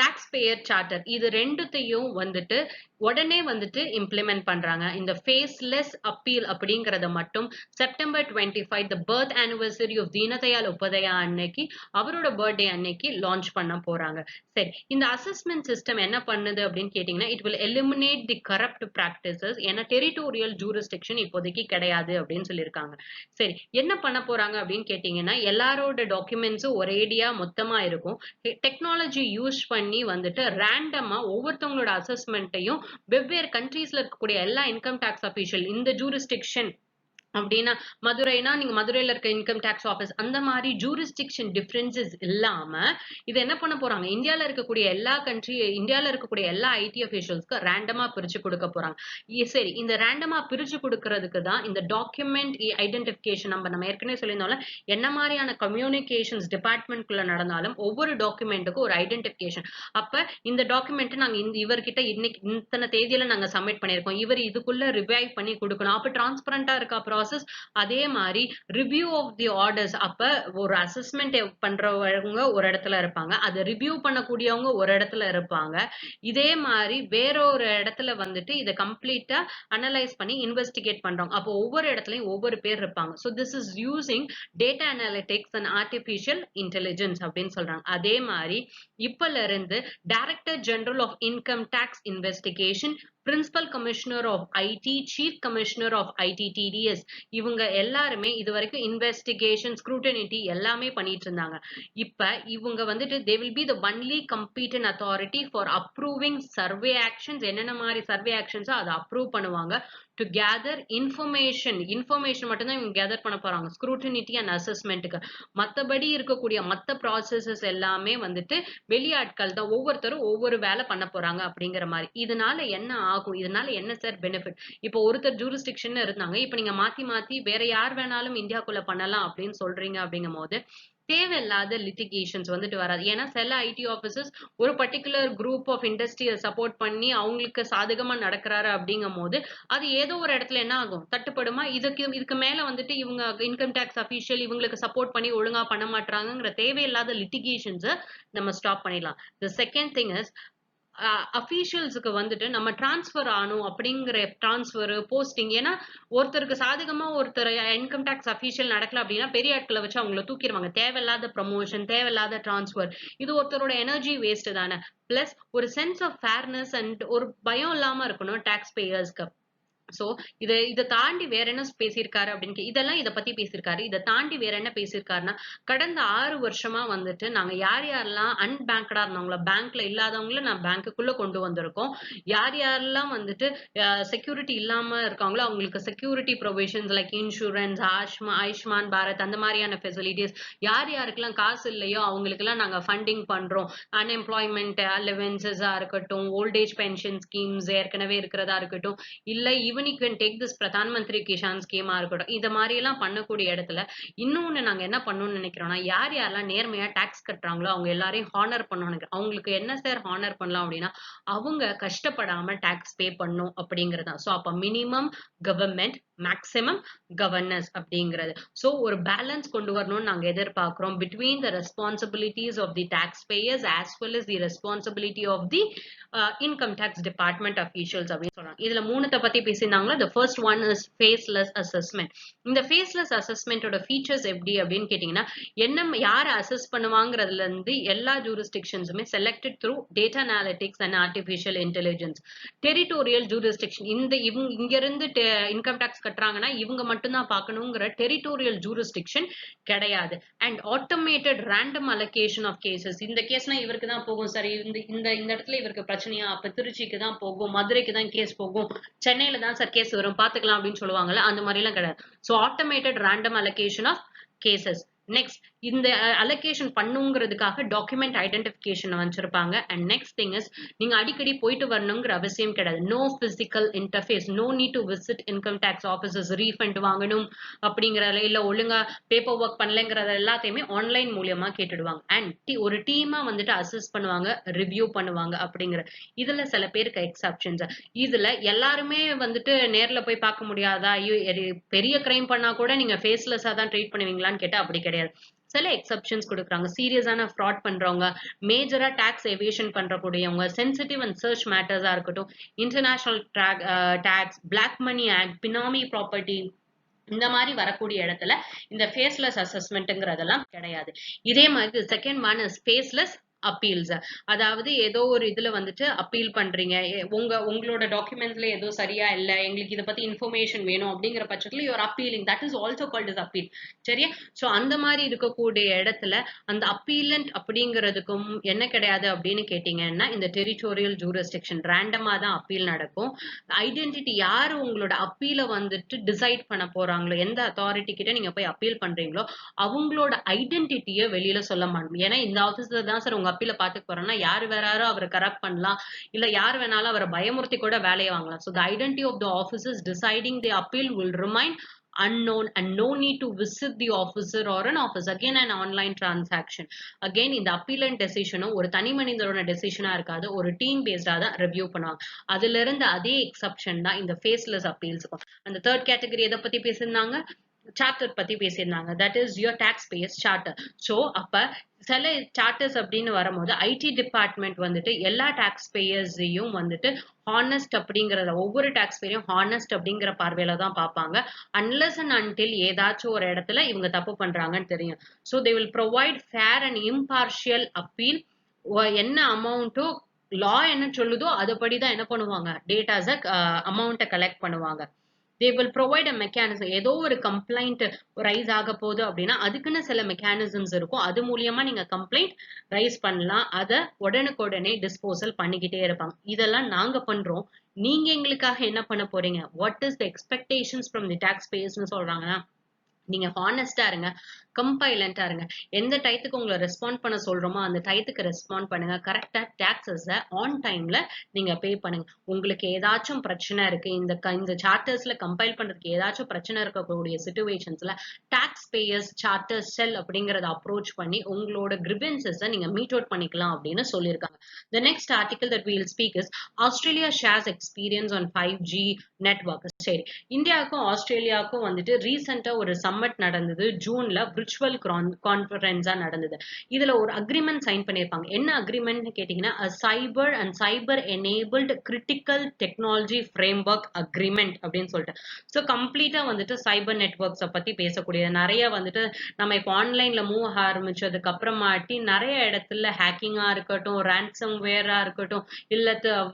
tax payer charter. இது ரெண்டுத்தையும் வந்துட்டு உடனே வந்துட்டு இம்ப்ளிமெண்ட் பண்றாங்க. இந்த ஃபேஸ்லெஸ் அப்பீல் அப்படிங்கறத மட்டும் September 25 the birth anniversary of Deendayal Upadhyaya அன்னைக்கு, அவரோட பர்த்டே அன்னைக்கு லான்ச் பண்ண போறாங்க. சரி, இந்த அசஸ்மெண்ட் சிஸ்டம் என்ன பண்ணுது அப்படின்னு கேட்டீங்கன்னா, it will eliminate the corrupt practices. ஏன்னா டெரிட்டோரியல் ஜூரிஸ்டிக்ஷன் இப்போதைக்கு கிடையாது அப்படின்னு சொல்லியிருக்காங்க. சரி, என்ன பண்ண போறாங்க அப்படின்னு கேட்டீங்கன்னா, எல்லாரோட டாக்குமெண்ட்ஸும் ஒரேடியா மொத்தமா இருக்கும். டெக்னாலஜி யூஸ் பண்ணி வந்துட்டு ரேண்டமா ஒவ்வொருத்தவங்களோட அசஸ்மெண்ட்டையும் வெவ்வேறு கண்ட்ரீஸ்ல இருக்கக்கூடிய எல்லா இன்கம் டாக்ஸ் அபிஷியல், இந்த ஜூரிஸ்டிக்ஷன் அப்படின்னா மதுரைனா நீங்க மதுரையில இருக்க இன்கம் டாக்ஸ் ஆபீஸ், அந்த மாதிரி ஜூரிஸ்டிக்ஷன் டிஃபரன்சஸ் இல்லாம இது என்ன பண்ண போறாங்க, இந்தியால இருக்கக்கூடிய எல்லா ஐடி அபிஷியல்ஸ்க்கு ரேண்டமா பிரிச்சு கொடுக்க போறாங்க. சரி, இந்த ரேண்டமா பிரிச்சு கொடுக்கறதுக்கு தான் இந்த டாக்குமெண்ட் ஐடென்டிபிகேஷன் நம்பர். நம்ம ஏற்கனவே சொல்லியிருந்தோம்ல, என்ன மாதிரியான கம்யூனிகேஷன்ஸ் டிபார்ட்மெண்ட்குள்ள நடந்தாலும் ஒவ்வொரு டாக்குமெண்ட்டுக்கும் ஒரு ஐடென்டிபிகேஷன். அப்ப இந்த டாக்குமெண்ட் நாங்க இவர்கிட்ட இன்னைக்கு இத்தனை தேதியில நாங்க சப்மிட் பண்ணிருக்கோம், இவர் இதுக்குள்ள ரிவைவ் பண்ணி கொடுக்கணும். அப்ப டிரான்ஸ்பரண்டா இருக்கா ப்ராசஸ். அதே மாதிரி ரிவ்யூ ஆஃப் தி ஆர்டர்ஸ். அப்ப ஒரு அசஸ்மெண்ட் பண்றவங்க ஒரு இடத்துல இருப்பாங்க, அதை ரிவ்யூ பண்ணக்கூடியவங்க ஒரு இடத்துல இருப்பாங்க. இதே மாதிரி வேற ஒரு இடத்துல வந்துட்டு இதை கம்ப்ளீட்டா அனலைஸ் பண்ணி இன்வெஸ்டிகேட் பண்றோம். அப்போ ஒவ்வொரு இடத்துலயும் ஒவ்வொரு பேர் இருப்பாங்க. So this is using data analytics and artificial intelligence அப்படின்னு சொல்றாங்க. அதே மாதிரி இப்பல இருந்து director general of income tax investigation, principal commissioner of IT, chief commissioner of IT TDS, இவங்க எல்லாருமே இது வரைக்கும் இன்வெஸ்டிகேஷன், ஸ்க்ரூட்டனிட்டி எல்லாமே பண்ணிட்டு இருந்தாங்க. இப்ப இவங்க வந்துட்டு they will be the only competent authority for approving survey actions. என்னென்ன மாதிரி சர்வே ஆக்ஷன்ஸோ அதை அப்ரூவ் பண்ணுவாங்க. டு கேதர் இன்ஃபர்மேஷன் மட்டும் தான் இவங்க கேதர் பண்ண போறாங்க ஸ்க்ரூட்டனிட்டி அண்ட் அசஸ்மெண்ட்டுக்கு. மத்தபடி இருக்கக்கூடிய மத்த ப்ராசஸஸ் எல்லாமே வந்துட்டு வெளியாட்கள் தான், ஒவ்வொருத்தரும் ஒவ்வொரு வேலை பண்ண போறாங்க அப்படிங்கிற மாதிரி. இதனால என்ன ஆகும், இதனால என்ன சார் பெனிஃபிட்? இப்போ ஒருத்தர் ஜூரிஸ்டிக்ஷன் இருந்தாங்க, இப்ப நீங்க மாத்தி மாத்தி வேற யார் வேணாலும் இந்தியாக்குள்ள பண்ணலாம் அப்படின்னு சொல்றீங்க. அப்படிங்கும் போது தேவையில்லாத லிட்டிகேஷன்ஸ் வந்துட்டு வராது. ஏன்னா சில ஐடி ஆஃபீசர்ஸ் ஒரு பர்ட்டிகுலர் குரூப் ஆஃப் இண்டஸ்ட்ரிய சப்போர்ட் பண்ணி அவங்களுக்கு சாதகமா நடக்கிறாரு அப்படிங்கும்போது, அது ஏதோ ஒரு இடத்துல என்ன ஆகும்? தட்டுப்படுமா? இதுக்கு மேல வந்துட்டு இவங்க இன்கம் டாக்ஸ் அஃபிஷியல் இவங்களுக்கு சப்போர்ட் பண்ணி ஒழுங்கா பண்ண மாட்றாங்கங்கிற தேவையில்லாத லிட்டிகேஷன்ஸ நம்ம ஸ்டாப் பண்ணிடலாம். தி செகண்ட் திங் இஸ் அஃபீஷியல்ஸுக்கு வந்துட்டு நம்ம டிரான்ஸ்ஃபர் ஆகணும் அப்படிங்கிற டிரான்ஸ்ஃபர் போஸ்டிங். ஏன்னா ஒருத்தருக்கு சாதகமா ஒருத்தர் இன்கம் டாக்ஸ் அஃபீஷியல் நடக்கல அப்படின்னா பெரிய ஆட்களை வச்சு அவங்கள தூக்கிடுவாங்க. தேவையில்லாத ப்ரமோஷன், தேவையில்லாத டிரான்ஸ்ஃபர், இது ஒருத்தரோட எனர்ஜி வேஸ்ட் தானே. பிளஸ் ஒரு சென்ஸ் ஆஃப் ஃபேர்னஸ் அண்ட் ஒரு பயம் இல்லாம இருக்கணும் டாக்ஸ் பேயர்ஸ்க்கு. சோ இத தாண்டி வேற என்ன பேசியிருக்காரு அப்படின்னு இதெல்லாம் இத பத்தி பேசியிருக்காரு. இத தாண்டி வேற என்ன பேசியிருக்காருன்னா, கடந்த 6 வருஷமா வந்துட்டு நாங்க யார் யாரெல்லாம் அன்பேங்க்டா இருந்தாங்களோ, பேங்க்ல இல்லாதவங்கள நான் பேங்க்குள்ள கொண்டு வந்திருக்கோம். யார் யாரெல்லாம் வந்துட்டு செக்யூரிட்டி இல்லாம இருக்காங்களோ அவங்களுக்கு security provisions like insurance, Ayushman Bharat அந்த மாதிரியான ஃபெசிலிட்டிஸ், யார் யாருக்கெல்லாம் காசு இல்லையோ அவங்களுக்கு எல்லாம் நாங்க ஃபண்டிங் பண்றோம். அன்எம்ப்ளாய்மெண்ட் அலவன்சஸா இருக்கட்டும், ஓல்டேஜ் பென்ஷன் ஸ்கீம்ஸ் ஏற்கனவே இருக்கிறதா இருக்கட்டும், இல்ல even you can take this Pradhan Mantri Kisan schema இருக்கட்டும், இந்த மாதிரி எல்லாம் பண்ணக்கூடிய இடத்துல இன்னொன்னு நாங்க என்ன பண்ணணும்னு நினைக்கிறோம்னா, யார் யாரெல்லாம் நேர்மையா டாக்ஸ் கட்டுறாங்களோ அவங்க எல்லாரையும் ஹானர் பண்ணணும். அவங்களுக்கு என்ன சார் ஹானர் பண்ணலாம் அப்படின்னா, அவங்க கஷ்டப்படாம டாக்ஸ் பே பண்ணும் அப்படிங்கறதா. சோ அப்ப மினிமம் கவர்மெண்ட், மேக்சிமம் கவர்னன்ஸ் அப்படிங்கிறது. சோ ஒரு பேலன்ஸ் கொண்டு வரணும்னு நாங்க எதிர்பார்க்கிறோம் between the responsibilities of the tax payers as well as the responsibility of the income tax department officials அப்படின்னு சொல்றாங்க. இதுல மூணுத்த பத்தி பேசியிருந்தாங்களா. the first one is faceless assessment. இந்த faceless assessmentோட ஃபீச்சர்ஸ் எப்படி அப்படின்னு கேட்டீங்கன்னா, என்ன யாரை அசஸ் பண்ணுவாங்கிறதுல இருந்து எல்லா ஜூரிஸ்டிக்ஷன்ஸுமே selected through data analytics and artificial intelligence. Territorial jurisdiction, இங்க இருந்து இன்கம் டாக்ஸ் கட்டுறாங்கன்னா இவங்க மட்டும்தான் பார்க்கணுங்கிற டெரிட்டோரியல் ஜூரிஸ்டிக்ஷன் கிடையாது. And automated random allocation of cases. இந்த கேஸ்னா இவருக்கு தான் போகும், சரி இந்த இடத்துல இவருக்கு பிரச்சனையா, அப்ப திருச்சிக்கு தான் போகும், மதுரைக்கு தான் கேஸ் போகும், சென்னையில தான் சார் கேஸ் வரும் பாத்துக்கலாம் அப்படின்னு சொல்லுவாங்கல்ல, அந்த மாதிரி எல்லாம் கிடையாது. So automated random allocation of cases. Next இந்த அலோகேஷன் பண்ணுங்கிறதுக்காக டாக்குமெண்ட் ஐடென்டிபிகேஷன் வச்சிருப்பாங்க. அண்ட் நெக்ஸ்ட் திங் இஸ், நீங்க அடிக்கடி போயிட்டு வரணுங்கிற அவசியம் கிடையாது. No physical interface, no need to visit income tax offices, refund வாங்கணும் அப்படிங்கறத இல்ல ஒழுங்கா பேப்பர் ஒர்க் பண்ணலங்கிறத எல்லாத்தையுமே ஆன்லைன் மூலியமா கேட்டுடுவாங்க. அண்ட் ஒரு டீமா வந்துட்டு அசஸ் பண்ணுவாங்க, ரிவ்யூ பண்ணுவாங்க அப்படிங்கிற. இதுல சில பேருக்கு எக்ஸப்ஷன்ஸ். இதுல எல்லாருமே வந்துட்டு நேர்ல போய் பார்க்க முடியாதா, பெரிய கிரைம் பண்ணா கூட நீங்க ஃபேஸ்லெஸ்ஸா தான் ட்ரீட் பண்ணுவீங்களான்னு கேட்டா அப்படி கிடையாது. சில எக்ஸப்ஷன்ஸ் கொடுக்குறாங்க. சீரியஸான ஃப்ராட் பண்றவங்க, மேஜரா டாக்ஸ் எவேஷன் பண்றக்கூடியவங்க, சென்சிட்டிவ் அண்ட் சர்ச் மேட்டர்ஸா இருக்கட்டும், international tax, black money act, benami property, இந்த மாதிரி வரக்கூடிய இடத்துல இந்த ஃபேஸ்லெஸ் அசஸ்மெண்ட்ங்கிறதெல்லாம் கிடையாது. இதே மாதிரி second one is faceless appeals. அதாவது ஏதோ ஒரு இதுல வந்துட்டு அப்பீல் பண்றீங்க, உங்களோட டாக்குமெண்ட்ஸ்ல ஏதோ சரியா இல்ல, எங்களுக்கு இதை பத்தி இன்ஃபர்மேஷன் வேணும் அப்படிங்கிற பட்சத்துல you are appealing, that is also called is appeal. சரியா? சோ அந்த மாதிரி இருக்கக்கூடிய இடத்துல அந்த அப்பீலண்ட் அப்படிங்கிறதுக்கும் என்ன கிடையாது அப்படின்னு கேட்டீங்கன்னா, இந்த டெரிட்டோரியல் ஜூரிஸ்டிக்ஷன் ரேண்டமா தான் அப்பீல் நடக்கும். ஐடென்டிட்டி, யாரு உங்களோட அப்பீல வந்துட்டு டிசைட் பண்ண போறாங்களோ, எந்த அத்தாரிட்டி கிட்ட நீங்க போய் அப்பீல் பண்றீங்களோ அவங்களோட ஐடென்டிட்டியை வெளியில சொல்ல மாட்டோம். ஏன்னா இந்த ஆபீஸ்ல தான் சார் உங்க அப்பீல பாத்துக்க போறோம்னா யாரு வேறாரோ அவரை கரப்ட் பண்ணலாம், இல்ல யார் வேணாலும் அவரை பயமுறுத்தி கூட வேலையை வாங்கலாம். So the identity of the officers deciding the appeal will remain unknown and no need to visit the officer or an office. Again an online transaction. Again இந்த அப்பீலண்ட் டெசிஷனும் ஒரு தனி மனிதரோட டெசிஷனா இருக்காது, ஒரு டீம் பேஸ்டா தான் ரிவ்யூ பண்ணுவாங்க. அதுல இருந்து அதே எக்ஸப்ஷன் தான் இந்த ஃபேஸ்லெஸ் அப்பீல்ஸுக்கும். அந்த தேர்ட் கேட்டகரி எதை பத்தி பேசியிருந்தாங்க, சார்ட்டர் பத்தி பேசியிருந்தாங்க. That is your tax payers charter. So அப்ப சில சார்ட்டர்ஸ் அப்படின்னு வரும்போது ஐடி டிபார்ட்மெண்ட் வந்துட்டு எல்லா டாக்ஸ் பேயர்ஸையும் வந்துட்டு ஹானஸ்ட் அப்படிங்கறத, ஒவ்வொரு டாக்ஸ் பேரையும் ஹானஸ்ட் அப்படிங்கிற பார்வையில தான் பார்ப்பாங்க. அன்லெஸ் அண்ட் அன்டில் ஏதாச்சும் ஒரு இடத்துல இவங்க தப்பு பண்றாங்கன்னு தெரியும். So they will provide fair and impartial appeal. என்ன அமௌண்ட்டோ லா என்ன சொல்லுதோ அதுபடிதான் என்ன பண்ணுவாங்க, டேட்டாஸ அமௌண்ட்டை கலெக்ட் பண்ணுவாங்க. they will provide a mechanism. ஏதோ ஒரு கம்ப்ளைண்ட் ரைஸ் ஆக போகுது அப்படின்னா அதுக்குன்னு சில மெக்கானிசம்ஸ் இருக்கும், அது மூலியமா நீங்க கம்ப்ளைண்ட் ரைஸ் பண்ணலாம், அதை உடனுக்குடனே டிஸ்போசல் பண்ணிக்கிட்டே இருப்பாங்க. இதெல்லாம் நாங்க பண்றோம், நீங்க எங்களுக்காக என்ன பண்ண போறீங்க, what is the expectations from the tax பேயர்ஸ்னு சொல்றாங்கன்னா, நீங்க ஹானஸ்ட்டா இருங்க. கம்பைலன்ட்டா இருங்க. எந்த டயத்துக்கு உங்கள ரெஸ்பாண்ட் பண்ண சொல்றோமோ, அந்த டயத்துக்கு ரெஸ்பாண்ட் பண்ணுங்க. கரெக்ட்டா டாக்ஸஸ ஆன் டைம்ல நீங்க பே பண்ணுங்க. உங்களுக்கு ஏதாச்சும் பிரச்சனை இருக்கு, இந்த சார்ட்டர்ஸ்ல கம்பைல் பண்றதுக்கு ஏதாச்சும் பிரச்சனை இருக்கக்கூடிய சிச்சுவேஷன்ஸ்ல, டாக்ஸ் பேயர்ஸ் சார்ட்டர் செல் அப்படிங்கிறத அப்ரோச் பண்ணி உங்களோட கிரிவன்சஸ நீங்க மீட் அவுட் பண்ணிக்கலாம் அப்படின்னு சொல்லியிருக்காங்க. The next article that we'll speak is Australia shares experience on 5G network. சரி, இந்தியாவுக்கும் ஆஸ்திரேலியாவுக்கும் வந்துட்டு ரீசெண்டா ஒரு சம்மட் நடந்தது. ஜூன்ல விர்ச்சுவல் கான்ஃபரன்ஸா நடந்தது. இதுல ஒரு அக்ரிமெண்ட் சைன் பண்ணியிருப்பாங்க. என்ன அக்ரிமெண்ட் கேட்டீங்கன்னா, cyber and cyber enabled critical technology framework agreement அப்படின்னு சொல்லிட்டு. ஸோ கம்ப்ளீட்டா வந்துட்டு சைபர் நெட்வொர்க்ஸை பத்தி பேசக்கூடியது. நிறைய வந்துட்டு நம்ம இப்போ ஆன்லைன்ல மூவ் ஆரம்பிச்சதுக்கு அப்புறமாட்டி நிறைய இடத்துல ஹேக்கிங்கா இருக்கட்டும், ரேன்சம் வேரா இருக்கட்டும், இல்ல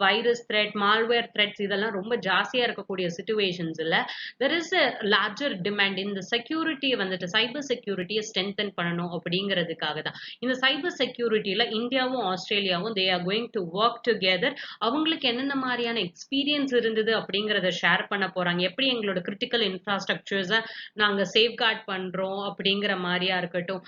வைரஸ் த்ரெட், மால்வேர் த்ரெட்ஸ் இதெல்லாம் ரொம்ப ஜாஸ்தியா இருக்கக்கூடிய சிச்சுவேஷன்ஸ்ல there is a larger demand in the security வந்துட்டு சைபர் செக்யூரிட்டியை ஸ்ட்ரென்தன் பண்ணணும் அப்படிங்கிறதுக்காக தான். இந்த சைபர் செக்யூரிட்டியில இந்தியாவும் ஆஸ்திரேலியாவும் they are going to work together. அவங்களுக்கு என்னென்ன மாதிரியான எக்ஸ்பீரியன்ஸ் இருந்தது அப்படிங்கிறத ஷேர் பண்ண போறாங்க. எப்படி எங்களோட கிரிட்டிக்கல் இன்ஃப்ராஸ்ட்ரக்சர்ஸை நாங்க சேஃப்கார்ட் பண்றோம் அப்படிங்கிற மாதிரியா இருக்கட்டும்,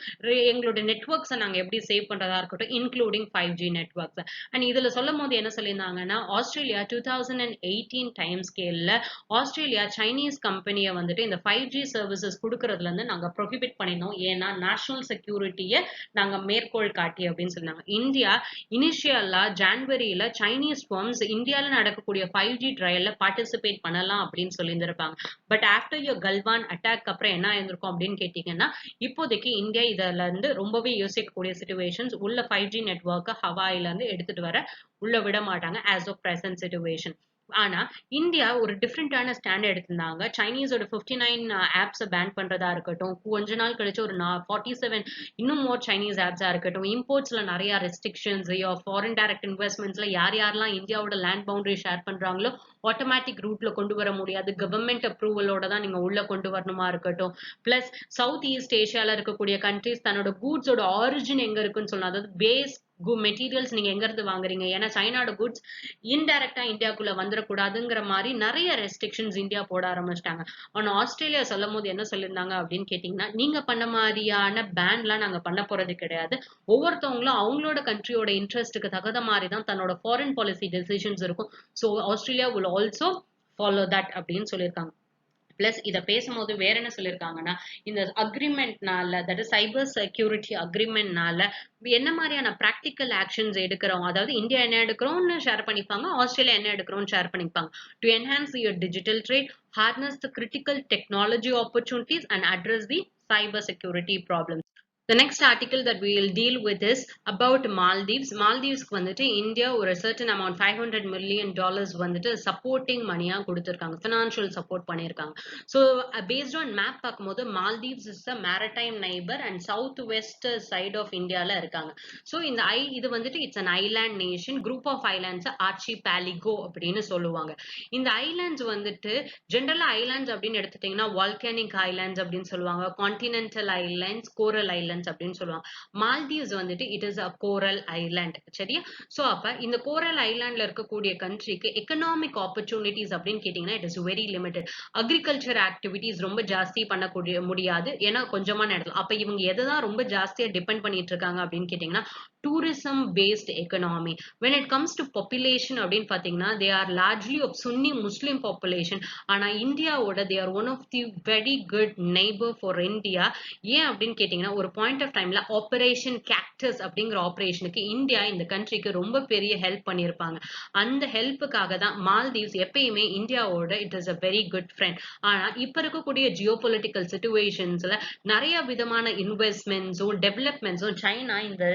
எங்களோட நெட்வொர்க்ஸை நாங்க எப்படி சேவ் பண்றதா இருக்கட்டும், இன்க்ளூடிங் 5G நெட்வொர்க்ஸ். அண்ட் இதுல சொல்லும் போது என்ன சொல்லியிருந்தாங்கன்னா, ஆஸ்திரேலியா 2018 டைம் ஸ்கேல்ல ஆஸ்திரேலியா சைனீஸ் கம்பெனியை வந்துட்டு இந்த 5G சர்வீசஸ் கொடுக்கறதுல இருந்து நாங்க ப்ரொஹிபிட் பண்ணினோம். ஏன்னா நேஷனல் செக்யூரிட்டியை நாங்க மேற்கோள் காட்டி அப்படின்னு சொன்னாங்க. இந்தியா இனிஷியலா ஜான்வரியில சைனீஸ் ஃபர்ம்ஸ் இந்தியால நடக்கக்கூடிய 5G ட்ரையல்ல பார்ட்டிசிபேட் பண்ணலாம் அப்படின்னு சொல்லியிருந்திருப்பாங்க. But after your Galwan attack அப்புறம் என்ன ஆயிருக்கும் அப்படின்னு கேட்டீங்கன்னா, இப்போதைக்கு இந்தியா இதுல இருந்து ரொம்பவே யோசிக்கக்கூடிய சிச்சுவேஷன்ஸ். உள்ள 5G நெட்வொர்க்கை ஹவாயில இருந்து எடுத்துட்டு வர உள்ள விட மாட்டாங்க ஆஸ் ஆஃப் பிரசன்ட் சிச்சுவேஷன். ஆனா இந்தியா ஒரு டிஃப்ரெண்டான ஸ்டாண்ட் எடுத்திருந்தாங்க. சைனீஸோட 59 ஆப்ஸை பேன் பண்றதா இருக்கட்டும், கொஞ்ச நாள் கழிச்சு ஒரு 47 இன்னும் மோர் சைனீஸ் ஆப்ஸா இருக்கட்டும், இம்போர்ட்ஸ்ல நிறைய ரெஸ்ட்ரிக்ஷன்ஸ், ஃபாரின் டைரக்ட் இன்வெஸ்ட்மெண்ட்ஸ்ல யார் யாரெல்லாம் இந்தியாவோட லேண்ட் பவுண்டரி ஷேர் பண்றாங்களோ ஆட்டோமேட்டிக் ரூட்ல கொண்டு வர முடியாது, கவர்மெண்ட் அப்ரூவலோட தான் நீங்க உள்ள கொண்டு வரணுமா இருக்கட்டும். பிளஸ் சவுத் ஈஸ்ட் ஏஷியால இருக்கக்கூடிய கண்ட்ரிஸ் தன்னோட கூட்ஸோட ஆரிஜின் எங்க இருக்குன்னு சொல்லணும், அதாவது பேஸ் மெட்டீரியல்ஸ் நீங்க எங்க இருந்து வாங்குறீங்க, ஏன்னா சைனாவோட குட்ஸ் இன்டைரக்டா இந்தியாக்குள்ள வந்துடக்கூடாதுங்கிற மாதிரி நிறைய ரெஸ்ட்ரிக்ஷன்ஸ் இந்தியா போட ஆரம்பிச்சிட்டாங்க. ஆனா ஆஸ்திரேலியா சொல்லும் போது என்ன சொல்லியிருந்தாங்க அப்படின்னு கேட்டீங்கன்னா, நீங்க பண்ண மாதிரியான பேன்லாம் நாங்க பண்ண போறது கிடையாது. ஒவ்வொருத்தவங்களும் அவங்களோட கண்ட்ரியோட இன்ட்ரெஸ்ட்டுக்கு தகுந்த மாதிரி தான் தன்னோட ஃபாரின் பாலிசி டெசிஷன்ஸ் இருக்கும். So Australia will also follow that அப்படின்னு சொல்லியிருக்காங்க. பிளஸ் இதை பேசும்போது வேற என்ன சொல்லியிருக்காங்கன்னா, இந்த அக்ரிமெண்ட்னால, தட் இஸ் சைபர் செக்யூரிட்டி அக்ரிமெண்ட்னால என்ன மாதிரியான ப்ராக்டிக்கல் ஆக்ஷன்ஸ் எடுக்கிறோம், அதாவது இந்தியா என்ன எடுக்கிறோம்னு ஷேர் பண்ணிப்பாங்க, ஆஸ்திரேலியா என்ன எடுக்கிறோம்னு ஷேர் பண்ணிப்பாங்க. To enhance your digital trade, harness the critical technology opportunities and address the cyber security problems. The next article that we will deal with is about Maldives. Maldives வந்துட்டு India ஒரு certain amount $500 million வந்துட்டு supporting மணியா கொடுத்திருக்காங்க, financial support பண்ணியிருக்காங்க. So based on map பார்க்கும்போது Maldives is a maritime neighbour and south west side of இந்தியால இருக்காங்க. ஸோ இந்த இது வந்துட்டு it's an island nation, group of islands archipelago அப்படின்னு சொல்லுவாங்க. இந்த ஐலாண்ட்ஸ் வந்துட்டு ஜென்ரலா ஐலாண்ட்ஸ் அப்படின்னு எடுத்துட்டீங்கன்னா வால்கானிக் ஐலாண்ட்ஸ் அப்படின்னு சொல்லுவாங்க, கான்டினென்டல் ஐலாண்ட்ஸ், கோரல் ஐலாண்ட்ஸ் அப்படின்னு சொல்லுவாங்க. மால்தீவ்ஸ் வந்துட்டு it is a coral island. சரியா? சோ அப்ப இந்த கோரல் ஐலாண்ட்ல இருக்கக்கூடிய கண்ட்ரிக்கு எக்கனாமிக் ஆப்பர்ச்சுனிட்டிஸ் அப்படின்னு கேட்டீங்கன்னா it is very limited. Agriculture activities ரொம்ப ஜாஸ்தி பண்ணக்கூடிய முடியாது, ஏன்னா கொஞ்சமான இடத்துல. அப்ப இவங்க எதைதான் ரொம்ப ஜாஸ்தியா டிபெண்ட் பண்ணிட்டு இருக்காங்க அப்படின்னு கேட்டீங்கன்னா tourism based economy. When it comes to population அப்படின்னு பாத்தீங்கன்னா they are largely of Sunni Muslim population. ஆனா இந்தியாவோட they are one of the very good neighbor for India. ஏன் அப்படின்னு கேட்டீங்கன்னா ஒரு பாயிண்ட் ஆஃப் டைம்ல ஆபரேஷன் கேக்டஸ் அப்படிங்கிற ஆபரேஷனுக்கு இந்தியா இந்த கண்ட்ரிக்கு ரொம்ப பெரிய ஹெல்ப் பண்ணியிருப்பாங்க. அந்த ஹெல்ப்புக்காக தான் மால்தீவ்ஸ் எப்பயுமே இந்தியாவோட it is a very good friend. ஆனா இப்ப இருக்கக்கூடிய ஜியோ பொலிட்டிக்கல் சிச்சுவேஷன்ஸ்ல நிறைய விதமான இன்வெஸ்ட்மெண்ட்ஸும் டெவலப்மெண்ட்ஸும் சைனா இந்த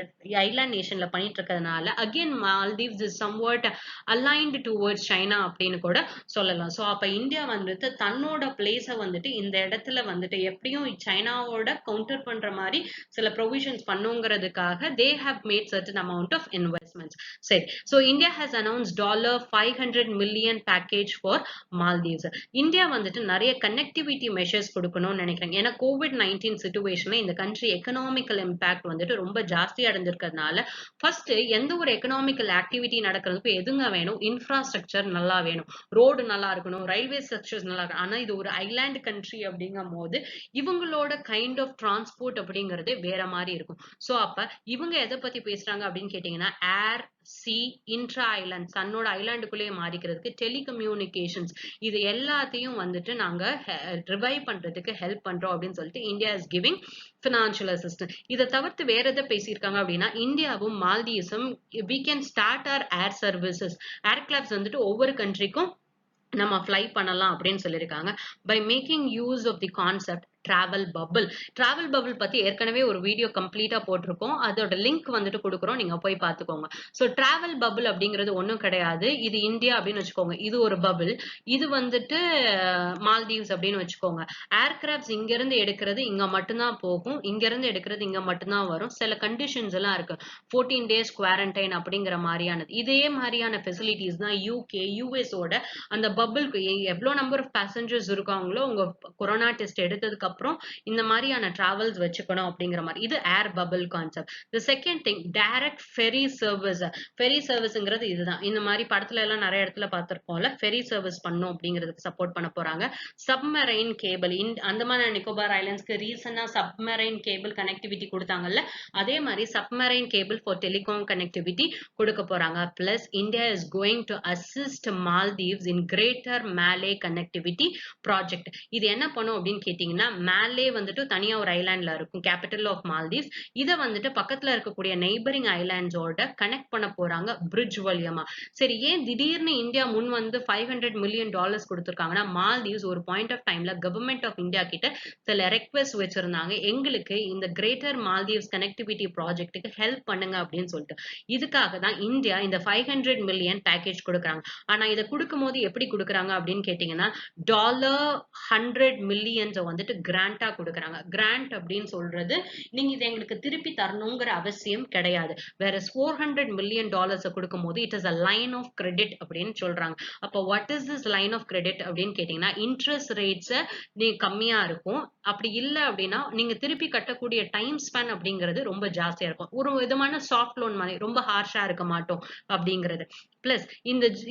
ஐலாண்ட் நேஷன்ல பண்ணிட்டு இருக்கிறதுனால again Maldives is somewhat aligned towards China அப்படின்னு கூட சொல்லலாம். ஸோ அப்ப இந்தியா வந்துட்டு தன்னோட பிளேஸை வந்துட்டு இந்த இடத்துல வந்துட்டு எப்படியும் சைனாவோட கவுண்டர் பண்ற மாதிரி சில provisions பண்ணுங்கிறதுக்காக they have made certain amount of investments. சரி, so India has announced $500 million package for Maldives. India வந்துட்டு நிறைய கனெக்டிவிட்டி மெஷர்ஸ் கொடுக்கணும்னு நினைக்கிறாங்க. ஏன்னா COVID-19 சிச்சுவேஷன்ல இந்த கண்ட்ரி எக்கனாமிக்கல் இம்பாக்ட் வந்துட்டு ரொம்ப ஜாஸ்தி அடைஞ்சிருக்கிறதுனால அப்படிங்கறதுனால ஃபர்ஸ்ட் எந்த ஒரு எக்கனாமிக்கல் ஆக்டிவிட்டி நடக்கிறதுக்கு எதுங்க வேணும்? இன்ஃப்ராஸ்ட்ரக்சர் நல்லா வேணும். ரோடு நல்லா இருக்கணும், ரயில்வே ஸ்ட்ரக்சர்ஸ் நல்லா இருக்கணும். ஆனா இது ஒரு ஐலாண்ட் கண்ட்ரி அப்படிங்கும் போது இவங்களோட கைண்ட் ஆஃப் டிரான்ஸ்போர்ட் அப்படிங்கறது வேற மாதிரி இருக்கும். சோ அப்ப இவங்க எதை பத்தி பேசுறாங்க அப்படின்னு கேட்டீங்கன்னா, ஏர், சி, இன்ட்ரா ஐலாண்ட், தன்னோட ஐலாண்டுக்குள்ளேயே மாறிக்கிறதுக்கு டெலிகம்யூனிகேஷன்ஸ், இது எல்லாத்தையும் வந்துட்டு நாங்க ரிவைவ் பண்றதுக்கு ஹெல்ப் பண்றோம் அப்படின்னு சொல்லிட்டு India is giving financial assistance. இதை தவிர்த்து வேற எதை பேசியிருக்காங்க அப்படின்னா, இந்தியாவும் மால்தீவ்ஸும் we can start our air services, aircrafts வந்துட்டு ஒவ்வொரு கண்ட்ரிக்கும் நம்ம ஃப்ளை பண்ணலாம் அப்படின்னு சொல்லியிருக்காங்க. By making use of the concept travel bubble. Travel bubble பத்தி ஏற்கனவே ஒரு வீடியோ கம்ப்ளீட்டா போட்டிருக்கோம். அதோட லிங்க் வந்துட்டு கொடுக்குறோம், நீங்க போய் பார்த்துக்கோங்க. ஸோ டிராவல் பபிள் அப்படிங்கிறது ஒன்றும் கிடையாது. இது இந்தியா அப்படின்னு வச்சுக்கோங்க, இது ஒரு பபிள். இது வந்துட்டு மால்தீவ்ஸ் அப்படின்னு வச்சுக்கோங்க. ஏர்கிராஃப்ட்ஸ் இங்க இருந்து எடுக்கிறது இங்க மட்டும்தான் போகும், இங்க இருந்து எடுக்கிறது இங்க மட்டும்தான் வரும். சில கண்டிஷன்ஸ் எல்லாம் இருக்கு, 14 days குவாரண்டைன் அப்படிங்கிற மாதிரியானது. இதே மாதிரியான ஃபெசிலிட்டிஸ் தான் யூகே, யூஎஸ் ஓட அந்த பபிள்க்கு எவ்வளவு நம்பர் ஆஃப் பேசஞ்சர்ஸ் இருக்காங்களோ உங்க கொரோனா டெஸ்ட் எடுத்ததுக்கு அப்புறம் இந்த மாதிரியான டிராவல்ஸ் வச்சுக்கணும் அப்படிங்கிற மாதிரி. இது air bubble concept. The second thing, direct ferry service. Ferry சர்வீஸ்ங்கிறது இதுதான். இந்த மாதிரி படத்துல எல்லாம் நிறைய இடத்துல பார்த்திருப்போம்ல, ஃபெரி சர்வீஸ் பண்ணும் அப்படிங்கிறதுக்கு சப்போர்ட் பண்ண போறாங்க. Submarine cable, Andaman and Nicobar ஐலாண்ட்ஸ்க்கு ரீசனா சப்மரைன் கேபிள் கனெக்டிவிட்டி கொடுத்தாங்கல்ல, அதே மாதிரி submarine cable for telecom connectivity கொடுக்க போறாங்க. Plus India is going to assist Maldives in greater Male connectivity project. இது என்ன பண்ணும் அப்படின்னு கேட்டீங்கன்னா, மேலே வந்துட்டு தனியா ஒரு ஐலாண்ட்ல இருக்கும், கேபிட்டல் ஆஃப் மால்தீவ்ஸ். இதை வந்துட்டு பக்கத்துல இருக்கக்கூடிய நெய்பரிங் ஐலாண்ட்ஸோட கனெக்ட் பண்ண போறாங்க பிரிட்ஜ் வழியமா. சரி, ஏன் திடீர்னு இந்தியா முன் வந்து $500 million கொடுத்திருக்காங்கன்னா, மால்தீவ்ஸ் ஒரு பாயிண்ட் ஆஃப் டைம்ல கவர்மெண்ட் ஆஃப் இந்தியா கிட்ட சில ரெக்வெஸ்ட் வச்சிருந்தாங்க, எங்களுக்கு இந்த கிரேட்டர் மால்தீவ்ஸ் கனெக்டிவிட்டி ப்ராஜெக்ட்டுக்கு ஹெல்ப் பண்ணுங்க அப்படின்னு சொல்லிட்டு. இதுக்காக தான் இந்தியா இந்த $500 million பேக்கேஜ் கொடுக்குறாங்க. ஆனா இதை கொடுக்கும் போது எப்படி கொடுக்குறாங்க அப்படின்னு கேட்டீங்கன்னா, $100 million வந்துட்டு கிராண்டா கொடுக்குறாங்க. கிராண்ட் அப்படின்னு சொல்றது நீங்க இதை எங்களுக்கு திருப்பி தரணுங்கிற அவசியம் கிடையாது. வேற $400 million கொடுக்கும் போது it is a line of credit அப்படின்னு சொல்றாங்க. அப்போ what is this line of credit அப்படின்னு கேட்டீங்கன்னா, இன்ட்ரெஸ்ட் ரேட்ஸ் நீங்க கம்மியா இருக்கும். அப்படி இல்லை அப்படின்னா நீங்க திருப்பி கட்டக்கூடிய டைம் ஸ்பேன் அப்படிங்கிறது ரொம்ப ஜாஸ்தியா இருக்கும். ஒரு விதமான சாஃப்ட் லோன் மாதிரி ரொம்ப ஹார்ஷா இருக்க மாட்டோம் அப்படிங்கிறது. பிளஸ்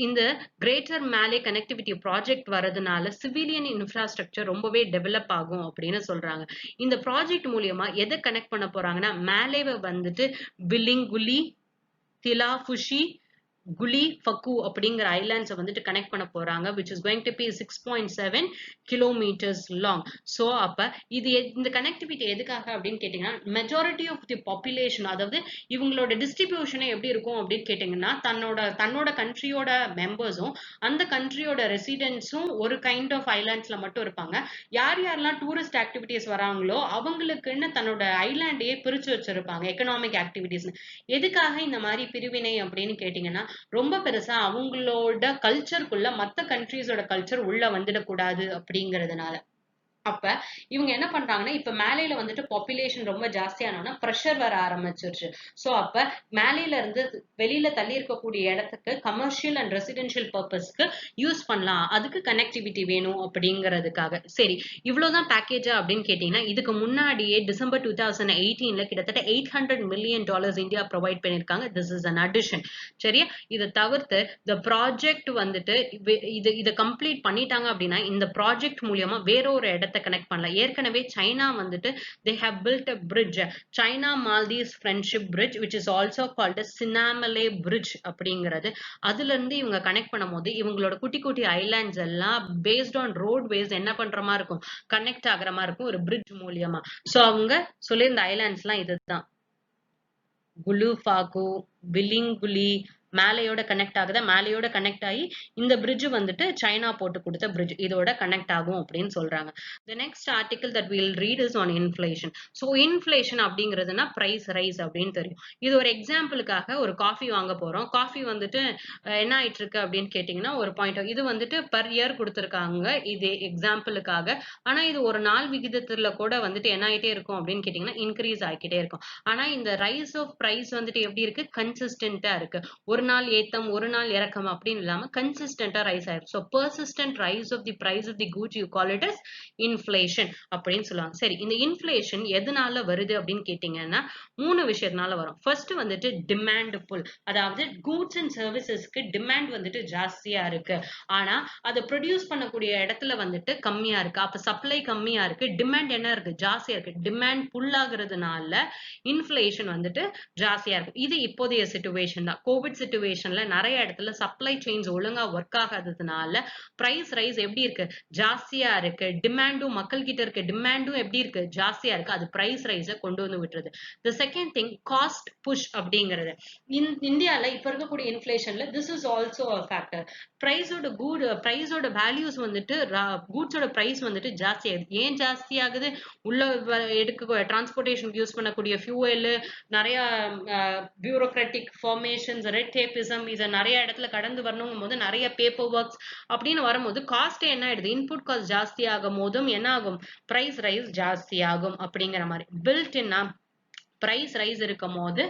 இந்த கிரேட்டர் மேலே கனெக்டிவிட்டி ப்ராஜெக்ட் வரதுனால சிவிலியன் இன்ஃப்ராஸ்ட்ரக்சர் ரொம்பவே டெவலப் ஆகும் அப்படின்னு சொல்றாங்க. இந்த ப்ராஜெக்ட் மூலியமா எதை கனெக்ட் பண்ண போறாங்கன்னா, மேலேவை வந்துட்டு பில்லிங்குலி, திலாஃபுஷி, குலி ஃபக்கு அப்படிங்கிற ஐலாண்ட்ஸை வந்துட்டு கனெக்ட் பண்ண போறாங்க, which is going to be 6.7 kilometers long. So அப்ப இந்த கனெக்டிவிட்டி எதுக்காக அப்படின்னு கேட்டீங்கன்னா, மெஜாரிட்டி ஆஃப் தி பாப்புலேஷன், அதாவது இவங்களோட டிஸ்ட்ரிபியூஷனே எப்படி இருக்கும் அப்படின்னு கேட்டீங்கன்னா, தன்னோட கண்ட்ரியோட மெம்பர்ஸும் அந்த கண்ட்ரியோட ரெசிடென்ட்ஸும் ஒரு கைண்ட் ஆஃப் ஐலாண்ட்ஸ்ல மட்டும் இருப்பாங்க. யாரெல்லாம் டூரிஸ்ட் ஆக்டிவிட்டிஸ் வராங்களோ அவங்களுக்குன்னு தன்னோட ஐலாண்டையே பிரிச்சு வச்சிருப்பாங்க எக்கனாமிக் ஆக்டிவிட்டிஸ். எதுக்காக இந்த மாதிரி பிரிவினை அப்படின்னு கேட்டீங்கன்னா, ரொம்ப பெருசா அவங்களோட கல்ச்சருக்குள்ள மத்த கண்ட்ரீஸோட கல்ச்சர் உள்ள வந்துடக்கூடாது அப்படிங்கிறதுனால. அப்ப இவங்க என்ன பண்றாங்கன்னா, இப்ப மேலையில வந்துட்டு பாப்புலேஷன் ரொம்ப ஜாஸ்தியானோம்னா ப்ரெஷர் வர ஆரம்பிச்சிருச்சு. சோ அப்ப மேலையில இருந்து வெளியில தள்ளி இருக்கக்கூடிய இடத்துக்கு கமர்ஷியல் அண்ட் ரெசிடென்ஷியல் பர்பஸ்க்கு யூஸ் பண்ணலாம், அதுக்கு கனெக்டிவிட்டி வேணும் அப்படிங்கிறதுக்காக. சரி, இவ்வளவுதான் பேக்கேஜா அப்படின்னு கேட்டீங்கன்னா, இதுக்கு முன்னாடியே டிசம்பர் 2018ல கிட்டத்தட்ட $800 million இந்தியா ப்ரொவைட் பண்ணிருக்காங்க. This is an addition. சரியா? இதை தவிர்த்து இந்த ப்ராஜெக்ட் வந்துட்டு இதை கம்ப்ளீட் பண்ணிட்டாங்க அப்படின்னா, இந்த ப்ராஜெக்ட் மூலியமா வேற ஒரு இடத்தை கனெக்ட் பண்ணலாம். ஏற்கனவே சைனா வந்துட்டு they have built a bridge, China Maldives friendship bridge, which is also called as Sinamale bridge அப்படிங்கிறது. அதுல இருந்து இவங்க கனெக்ட் பண்ணும்போது இவங்களோட குட்டி குட்டி ஐலாண்ட்ஸ் எல்லாம் பேஸ்ட் ஆன் ரோட் வேஸ் என்ன பண்ற மாதிரி இருக்கும், கனெக்ட் ஆகிற மாதிரி இருக்கும் ஒரு பிரிட்ஜ் மூலியமா. சோ அவங்க சொல்லியிருந்த ஐலாண்ட்ஸ் எல்லாம் இதுதான், குலுஃபாகு, பிலிங்குலி, மேலையோட கனெக்ட் ஆகுதா, மேலையோட கனெக்ட் ஆகி இந்த பிரிட்ஜ் வந்துட்டு சைனா போட்டு கொடுத்த பிரிட்ஜ் இதோட கனெக்ட் ஆகும் அப்படின்னு சொல்றாங்க. The next article that we'll read is on inflation. So inflation அப்படிங்கிறதுனா price rise அப்படின்னு தெரியும். இது ஒரு எக்ஸாம்பிளுக்காக ஒரு காஃபி வாங்க போறோம். காஃபி வந்துட்டு என்ன ஆயிட்டு இருக்கு அப்படின்னு கேட்டீங்கன்னா, ஒரு பாயிண்ட் இது வந்துட்டு பர் இயர் கொடுத்துருக்காங்க இது எக்ஸாம்பிளுக்காக. ஆனா இது ஒரு நாள் விகிதத்துல கூட வந்துட்டு என்ன ஆயிட்டே இருக்கும் அப்படின்னு கேட்டீங்கன்னா, இன்க்ரீஸ் ஆகிக்கிட்டே இருக்கும். ஆனா இந்த ரைஸ் ஆஃப் பிரைஸ் வந்துட்டு எப்படி இருக்கு, கன்சிஸ்டன்டா இருக்கு. ஒரு ஒரு நாள் ஏத்தம் ஒரு நாள் இறக்கம் அப்படின்னு இல்லாம கன்சிஸ்டன்டா ரைஸ் ஆயிருக்கு. So persistent rise of the price of the goods you call it as inflation அப்படின்னு சொல்லுவாங்க. சரி, இந்த இன்ஃபிளேஷன் எதனால வருது அப்படின்னு கேட்டீங்கன்னா 3 விஷயத்தினால வரும். ஃபர்ஸ்ட் வந்துட்டு டிமாண்ட் புல், அதாவது கூட்ஸ் அண்ட் சர்வீசஸ்க்கு டிமாண்ட் வந்துட்டு ஜாஸ்தியா இருக்கு, ஆனா அதை ப்ரொடியூஸ் பண்ணக்கூடிய இடத்துல வந்துட்டு கம்மியா இருக்கு. அப்ப சப்ளை கம்மியா இருக்கு, டிமாண்ட் என்ன இருக்கு, ஜாஸ்தியா இருக்கு. டிமாண்ட் புல் ஆகுறதுனால இன்ஃபிளேஷன் வந்துட்டு ஜாஸ்தியா இருக்கு. இது இப்போதைய சிச்சுவேஷன் தான். கோவிட் சிச்சுவேஷன்ல நிறைய இடத்துல சப்ளை செயின்ஸ் ஒழுங்கா ஒர்க் ஆகாததுனால பிரைஸ் ரைஸ் எப்படி இருக்கு, ஜாஸ்தியா இருக்கு. டிமாண்டும் மக்கள் கிட்ட இருக்க டிமாண்டும் எப்படி இருக்கு, ஜாஸ்தியா இருக்கு. அது பிரைஸ் ரைஸை கொண்டு வந்து விட்டுருது. The second thing cost push அப்படிங்கிறது. இந்தியால இப்ப இருக்கக்கூடிய இன்ஃபிளேஷன்ல this is also a factor. பிரைஸோட வேல்யூஸ் வந்துட்டு கூட்ஸோட பிரைஸ் வந்துட்டு ஜாஸ்தி ஆகுது. ஏன் ஜாஸ்தி ஆகுது, உள்ள எடுக்க டிரான்ஸ்போர்டேஷன் யூஸ் பண்ணக்கூடிய ஃபியூவல், நிறைய பியூரோக்ராட்டிக் ஃபார்மேஷன்ஸ், ரெட் டேபிசம், இதை நிறைய இடத்துல கடந்து வரணும் போது நிறைய பேப்பர் ஒர்க்ஸ் அப்படின்னு வரும்போது காஸ்ட் என்ன ஆயிடுது, இன்புட் காஸ்ட் ஜாஸ்தி ஆகும் போதும் என்ன ஆகும், பிரைஸ் ரைஸ் ஜாஸ்தி ஆகும் அப்படிங்கிற மாதிரி. பில்ட் இன் பிரைஸ் ரைஸ் இருக்கும் போது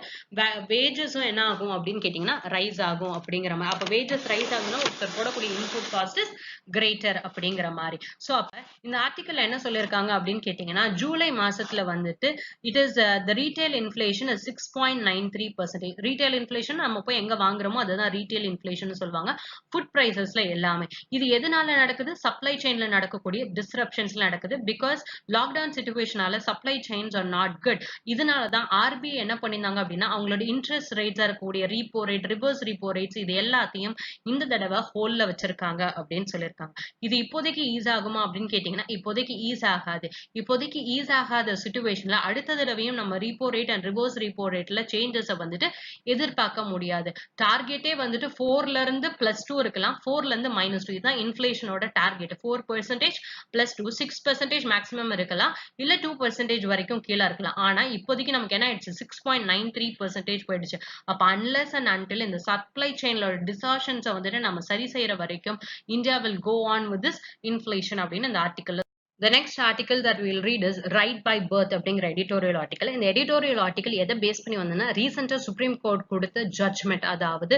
வேஜஸும் என்ன ஆகும் அப்படின்னு கேட்டீங்கன்னா ரைஸ் ஆகும் அப்படிங்கிற மாதிரி. அப்ப வேஜஸ் ரைஸ் ஆகும்னா ஒருத்தர் போடக்கூடிய இன்புட் காஸ்ட் இஸ் கிரேட்டர் அப்படிங்கிற மாதிரி. சோ அப்ப இந்த ஆர்டிக்கல் என்ன சொல்லியிருக்காங்க அப்படின்னு கேட்டீங்கன்னா ஜூலை மாசத்துல வந்துட்டு it is the retail inflation 6.93%. Retail inflation நம்ம போய் எங்க வாங்குறோமோ அதுதான் ரீட்டைல் இன்ஃபிளேஷன் சொல்லுவாங்க. ஃபுட் பிரைசஸ்ல எல்லாமே. இது எதனால நடக்குது, சப்ளை செயின்ல நடக்கக்கூடிய டிஸ்ரப்ஷன்ஸ்ல நடக்குது. பிகாஸ் லாக்டவுன் சிச்சுவேஷனால supply chains are not good. இதனாலதான் RBI என்ன பண்ணிருந்தாங்க அப்படின்னா அவங்களோட இன்ட்ரெஸ்ட் ரேட்ஸா இருக்கக்கூடிய repo rate, reverse repo rates, இது எல்லாத்தையும் இந்த தடவை ஹோல்ல வச்சிருக்காங்க அப்படின்னு சொல்லியிருக்காங்க. இது இப்போதைக்கு ஈஸ் ஆகுமா அப்படின்னு கேட்டீங்கன்னா இப்போதைக்கு ஈஸ் ஆகாது. இப்போதைக்கு ஈஸ் ஆகாத சிச்சுவேஷன்ல அடுத்த தடவையும் நம்ம repo rate and reverse repo ரேட்ல சேஞ்சஸ் வந்துட்டு எதிர்பார்க்க முடியாது. டார்கெட்டே வந்துட்டு 4ல இருந்து +2 இருக்கலாம், 4ல இருந்து -2. இதுதான் இன்ஃபிளேஷனோட டார்கெட். 4% +2, 6% மேக்ஸிமம் இருக்கலாம், இல்ல 2% வரைக்கும் கீழே இருக்கலாம். ஆனா இப்போதைக்கு நமக்கு என்ன ஆயிடுச்சு, 6.93% போயிடுச்சு. அப்ப அன்லெஸ் அண்ட் அன்டில் இந்த சப்ளை செயின்ல டிசார்ஷன்ஸை வந்துட்டு நம்ம சரி செய்யற வரைக்கும் India will go on with this inflation அப்படின்னு இந்த article. The next article that we'll read is Right by Birth அப்படிங்கிற editorial article. இந்த editorial article எதை பேஸ் பண்ணி வந்ததுன்னா ரீசெண்டா சுப்ரீம் கோர்ட் கொடுத்த ஜட்ஜ்மெண்ட், அதாவது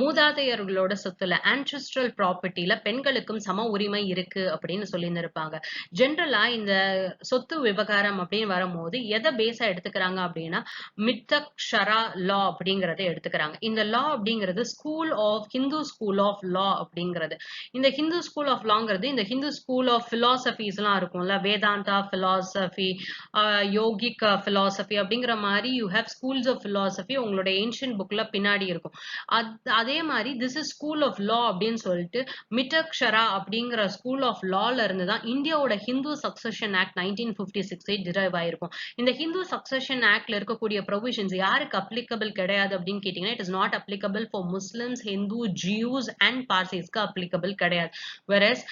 மூதாதையர்களோட சொத்துல ஆன்செஸ்ட்ரல் ப்ராப்பர்ட்டில பெண்களுக்கும் சம உரிமை இருக்கு அப்படின்னு சொல்லியிருந்திருப்பாங்க. ஜென்ரலா இந்த சொத்து விவகாரம் அப்படின்னு வரும்போது எதை பேஸா எடுத்துக்கிறாங்க அப்படின்னா மித்தக் ஷரா லா அப்படிங்கறத எடுத்துக்கிறாங்க. இந்த லா அப்படிங்கிறது ஹிந்து ஸ்கூல் ஆஃப் லா அப்படிங்கிறது. இந்த ஹிந்து ஸ்கூல் ஆஃப் லாங்கிறது இந்த ஹிந்து ஸ்கூல் ஆஃப் பிலாசபிஸ் எல்லாம் இருக்கும்ல, வேதாந்தா பிலாசபி, யோகிக் பிலாசபி அப்படிங்கிற மாதிரி you have schools of philosophy உங்களோட ஏன்ஷியன்ட் புக்ல பின்னாடி இருக்கும். அதே மாதிரி this is school of law அப்படின்னு சொல்லிட்டு மிட்டக்ஷரா அப்படிங்கிற ஸ்கூல் ஆஃப் லால இருந்து தான் இந்தியாவோட ஹிந்து சக்சஷன் ஆக்ட் 1956 டிரைவ் ஆயிருக்கும். இந்த ஹிந்து சக்சஷன் ஆக்ட்ல இருக்கக்கூடிய ப்ரொவிஷன்ஸ் யாருக்கு அப்ளிகபிள் கிடையாது அப்படின்னு கேட்டீங்கன்னா it is not applicable for Muslims, Hindu, Jews and பார்சிஸ்க்கு அப்ளிகபிள் கிடையாது. வெரஸ்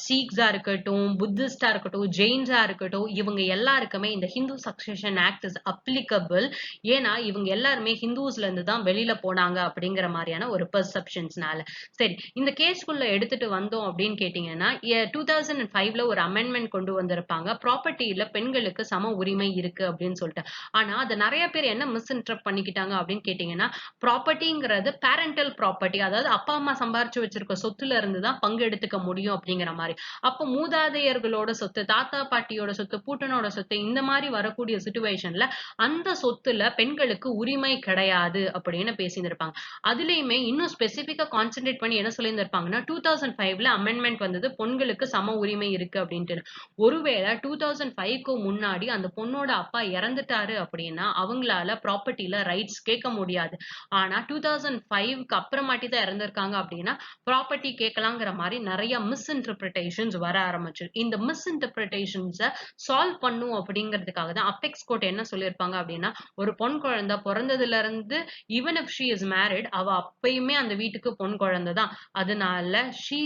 சீக்ஸா இருக்கட்டும், புத்திஸ்டா இருக்கட்டும், ஜெயின்ஸா இருக்கட்டும், இவங்க எல்லாருக்குமே இந்த Hindu succession act is applicable. ஏன்னா இவங்க எல்லாருமே ஹிந்துஸ்ல இருந்து தான் வெளியில போனாங்க அப்படிங்கிற மாதிரியான ஒரு பெர்செப்ஷன்ஸ்னால. சரி, இந்த கேஸ்குள்ள எடுத்துட்டு வந்தோம் அப்படின்னு கேட்டீங்கன்னா 2005ல ஒரு அமெண்ட்மெண்ட் கொண்டு வந்திருப்பாங்க, ப்ராப்பர்ட்டியில பெண்களுக்கு சம உரிமை இருக்கு அப்படின்னு சொல்லிட்டு. ஆனா அதை நிறைய பேர் என்ன மிஸ்இன்டர்பிரட் பண்ணிக்கிட்டாங்க அப்படின்னு கேட்டீங்கன்னா ப்ராப்பர்ட்டிங்கிறது பேரண்டல் ப்ராப்பர்ட்டி, அதாவது அப்பா அம்மா சம்பாரிச்சு வச்சிருக்க சொத்துல இருந்து தான் பங்கு எடுத்துக்க முடியும் அப்படிங்கிற மாதிரி. அப்போ மூதாதையர்களோட சொத்து, தாத்தா பாட்டியோட சொத்து, பூட்டனோட சொத்து, இந்த மாதிரி வரக்கூடிய சிச்சுவேஷன்ல அந்த சொத்துல பெண்களுக்கு உரிமை கிடையாது அப்படின்னு பேசியிருந்திருப்பாங்க. அதுலயுமே இன்னும் ஸ்பெசிபிக்கா கான்சென்ட்ரேட் பண்ணி என்ன சொல்லியிருந்திருப்பாங்கன்னா 2005ல அமெண்ட்மெண்ட் வந்தது, பெண்களுக்கு சம உரிமை இருக்கு அப்படின்ட்டு. ஒருவேளை 2005க்கு முன்னாடி அந்த பொண்ணோட அப்பா இறந்துட்டாரு அப்படின்னா அவங்களால ப்ராப்பர்ட்டில ரைட்ஸ் கேட்க முடியாது. ஆனா 2005க்கு அப்புறமாட்டி தான் இறந்திருக்காங்க அப்படின்னா ப்ராப்பர்ட்டி கேட்கலாங்கிற மாதிரி நிறைய மிஸ்இன்டர்பிரிட்டேஷன்ஸ் வர ஆரம்பிச்சு. இந்த மிஸ்இன்டர்பிரிட்டேஷன்ஸை சால்வ் பண்ணும் அப்படிங்கிறதுக்காக தான் அபெக்ஸ் கோர்ட் என்ன சொல்லியிருப்பாங்க அப்படின்னா ஒரு பொன் குழந்தை பிறந்ததுல இருந்து even if she is married, அவ அப்பயுமே அந்த வீட்டுக்கு பொன் குழந்தை தான். அதனால she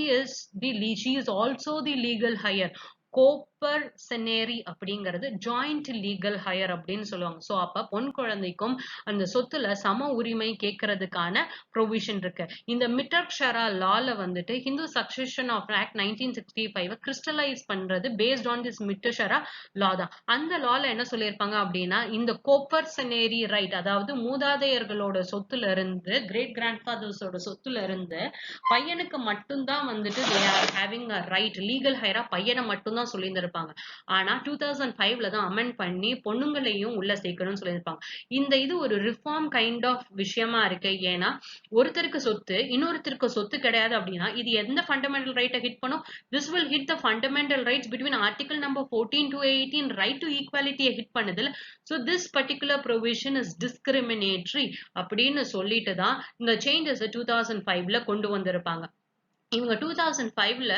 is also the legal heir, கோ கோப்பர்சனரி அப்படிங்கிறது ஜாயிண்ட் லீகல் ஹையர் அப்படின்னு சொல்லுவாங்க. சோ அப்ப பொன் குழந்தைக்கும் அந்த சொத்துல சம உரிமை கேட்கறதுக்கான ப்ரொவிஷன் இருக்கு. இந்த மிட்டக்ஷரா லால வந்துட்டு Hindu succession of act 1965 crystallise பண்றது based on this Mitakshara law தான். அந்த லால என்ன சொல்லியிருப்பாங்க அப்படின்னா, இந்த கோப்பர்சனரி ரைட், அதாவது மூதாதையர்களோட சொத்துல இருந்து, கிரேட் கிராண்ட் ஃபாதர்ஸோட சொத்துல இருந்து பையனுக்கு மட்டும்தான் வந்துட்டு they are having a right legal ஹையரா பையனை மட்டும்தான் சொல்லியிருந்திருப்பாங்க. ஆனா 2005ல தான் அமெண்ட் பண்ணி பொண்ணுங்களையும் உள்ள சேர்க்கணும்னு சொல்லியிருப்பாங்க. இந்த இது ஒரு ரிஃபார்ம் கைண்ட் ஆஃப் விஷயமா இருக்கு. ஏன்னா ஒருத்தருக்கு சொத்து இன்னொருத்தருக்கு சொத்து கிடையாது அப்படின்னா இது எந்த ஃபண்டமெண்டல் ரைட்டை ஹிட் பண்ணும்? This will hit the fundamental rights between article number 14 to 18 right to ஈக்வாலிட்டியை ஹிட் பண்ணுதுல. So this particular provision is discriminatory அப்படின்னு சொல்லிட்டு தான் இந்த சேஞ்சஸ் 2005ல கொண்டு வந்திருப்பாங்க. இவங்க 2005ல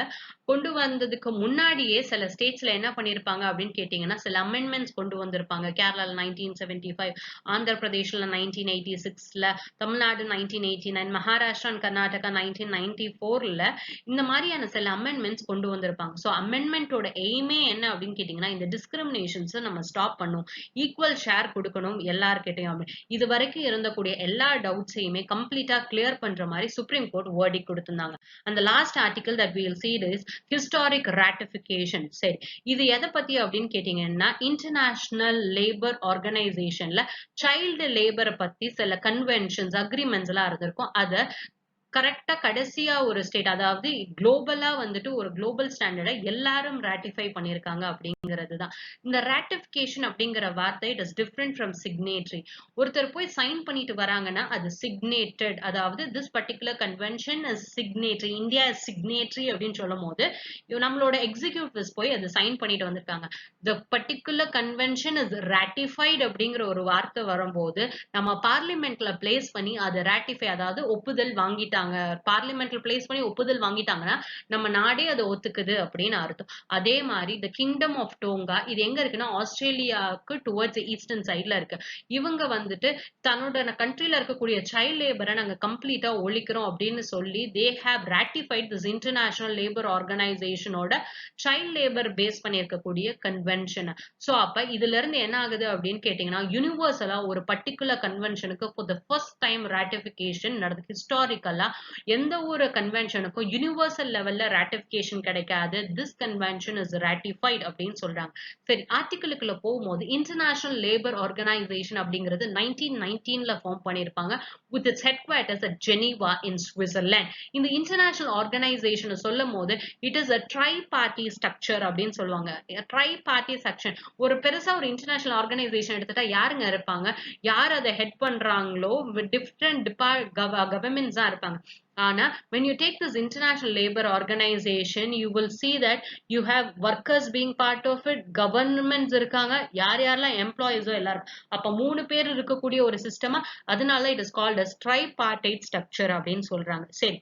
கொண்டு வந்ததுக்கு முன்னாடியே சில ஸ்டேட்ஸ்ல என்ன பண்ணிருப்பாங்க அப்படின்னு கேட்டீங்கன்னா, சில அமெண்ட்மெண்ட்ஸ் கொண்டு வந்திருப்பாங்க. கேரளால 1975, ஆந்திர பிரதேஷ்ல 1986ல, தமிழ்நாடு 1989, மகாராஷ்டிரா அண்ட் கர்நாடகா 1994ல இந்த மாதிரியான சில அமெண்ட்மெண்ட்ஸ் கொண்டு வந்திருப்பாங்க. ஸோ அமெண்ட்மெண்டோட எய்மே என்ன அப்படின்னு கேட்டீங்கன்னா, இந்த டிஸ்கிரிமினேஷன்ஸ் நம்ம ஸ்டாப் பண்ணும், ஈக்குவல் ஷேர் கொடுக்கணும் எல்லார்கிட்டையும் அப்படின்னு. இது வரைக்கும் இருந்தக்கூடிய எல்லா டவுட்ஸையுமே கம்ப்ளீட்டா கிளியர் பண்ற மாதிரி சுப்ரீம் கோர்ட் வேர்டிக் கொடுத்திருந்தாங்க. அந்த last article that we will see is historic ratification. சரி, இது எதை பத்தி அப்படின்னு கேட்டீங்கன்னா, இன்டர்நேஷனல் லேபர் ஆர்கனைசேஷன்ல சைல்டு லேபரை பத்தி சில கன்வென்ஷன்ஸ் அக்ரிமெண்ட்ஸ் எல்லாம் இருந்திருக்கும். அத கரெக்டா கடைசியா ஒரு ஸ்டேட், அதாவது குளோபலா வந்துட்டு ஒரு குளோபல் ஸ்டாண்டர்டை எல்லாரும் ராட்டிஃபை பண்ணிருக்காங்க அப்படிங்கிறது தான். இந்த ராட்டிபிகேஷன் அப்படிங்கிற வார்த்தை it is different from signatory. ஒருத்தர் போய் சைன் பண்ணிட்டு வராங்கன்னா அது சிக்னேட்டட், அதாவது this particular convention is signatory, India is signatory அப்படின்னு சொல்லும் போது நம்மளோட எக்ஸிக்யூட்டிவ்ஸ் போய் அது சைன் பண்ணிட்டு வந்திருக்காங்க. த பர்டிகுலர் கன்வென்ஷன் இஸ் ராட்டிஃபைட் அப்படிங்கிற ஒரு வார்த்தை வரும்போது நம்ம பார்லிமெண்ட்ல பிளேஸ் பண்ணி அதை ராட்டிஃபை, அதாவது ஒப்புதல் வாங்கிட்டாங்க, பார்லிமெண்ட்ல பிளேஸ் பண்ணி ஒப்புதல் வாங்கிட்டாங்கன்னா நம்ம நாடே அதை ஒத்துக்குது அப்படின்னு அர்த்தம். அதே மாதிரி த கிங்டம் ஆஃப் டோங்கா, இது எங்க இருக்குன்னா ஆஸ்திரேலியாவுக்கு டுவர்ட்ஸ் ஈஸ்டர்ன் சைட்ல இருக்கு. இவங்க வந்துட்டு தன்னோட கண்ட்ரில இருக்கக்கூடிய சைல்ட் லேபரை நாங்க கம்ப்ளீட்டா ஒழிக்கிறோம் அப்படின்னு சொல்லி they have ratified this international labour ஆர்கனைசேஷனோட சைல்ட் லேபர் பேஸ் பண்ணியிருக்கக்கூடிய கன்வென்ஷன். சோ அப்ப இதுல இருந்து என்ன ஆகுது அப்படின்னு கேட்டீங்கன்னா, யூனிவர்சலா ஒரு பர்டிகுலர் கன்வென்ஷனுக்கு for the first time ratification நடந்து. ஹிஸ்டாரிக்கலா எந்த ஒரு கன்வென்ஷனுக்கும் யூனிவர்சல் லெவல்ல ராட்டிஃபிகேஷன் கிடைக்காது. திஸ் கன்வென்ஷன் இஸ் ராட்டிஃபைட் அப்படின்னு சொல்றாங்க. சரி, ஆர்டிகிளுக்குள்ள போகும்போது இன்டர்நேஷனல் லேபர் ஆர்கனைசேஷன் அப்படிங்கிறது 1919ல ஃபார்ம் பண்ணிருப்பாங்க with its headquarters at Geneva in Switzerland. இந்த இன்டர்நேஷனல் ஆர்கனைசேஷன் சொல்லும் போது it is a tri-party structure அப்படின்னு சொல்லுவாங்க. tri-party section, ஒரு பெருசா ஒரு இன்டர்நேஷனல் ஆர்கனைசேஷன் எடுத்துட்டா யாருங்க இருப்பாங்க, யார் அதை ஹெட் பண்றாங்களோ டிஃப்ரெண்ட் கவர்மெண்ட்ஸ் தான் இருப்பாங்க. ஆனா when you take this international labor organization you will see that you have workers being part of it, governments இருக்காங்க, யார் யாரெல்லாம் எம்ப்ளாயிஸோ எல்லாரும். அப்ப 3 பேர் இருக்கக்கூடிய ஒரு சிஸ்டமா, அதனால it is called as tripartite structure அப்படின்னு சொல்றாங்க. சரி,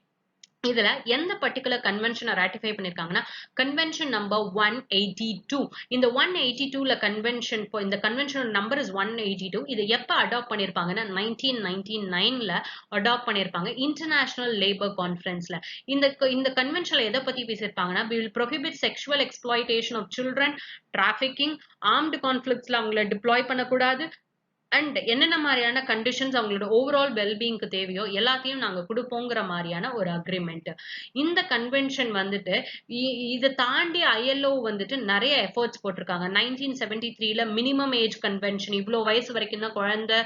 இதுல எந்த பர்டிகுலர் கன்வென்ஷனை ராட்டிஃபை பண்ணிருக்காங்கன்னா கன்வென்ஷன் நம்பர் 182. இந்த 182ல கன்வென்ஷன், இந்த கன்வென்ஷன் நம்பர் இஸ் 182. இதை எப்ப அடாப்ட் பண்ணிருப்பாங்கன்னா 1999ல அடாப்ட் பண்ணிருப்பாங்க இன்டர்நேஷனல் லேபர் கான்ஃபரன்ஸ்ல. இந்த கன்வென்ஷன்ல எதை பத்தி பேசியிருப்பாங்கன்னா, we will prohibit sexual exploitation of children, trafficking, armed conflictsல அவங்கள டிப்ளாய் பண்ணக்கூடாது, அண்ட் என்னென்ன மாதிரியான கண்டிஷன்ஸ் அவங்களோட ஓவரால் வெல்பீயிங்க்கு தேவையோ எல்லாத்தையும் நாங்க கொடுப்போங்கிற மாதிரியான ஒரு அக்ரிமெண்ட். இந்த கன்வென்ஷன் வந்துட்டு இதை தாண்டி ILO வந்துட்டு நிறைய எஃபர்ட்ஸ் போட்டிருக்காங்க. 1973ல மினிமம் ஏஜ் கன்வென்ஷன், இவ்வளவு வயசு வரைக்கும் தான் குழந்தை,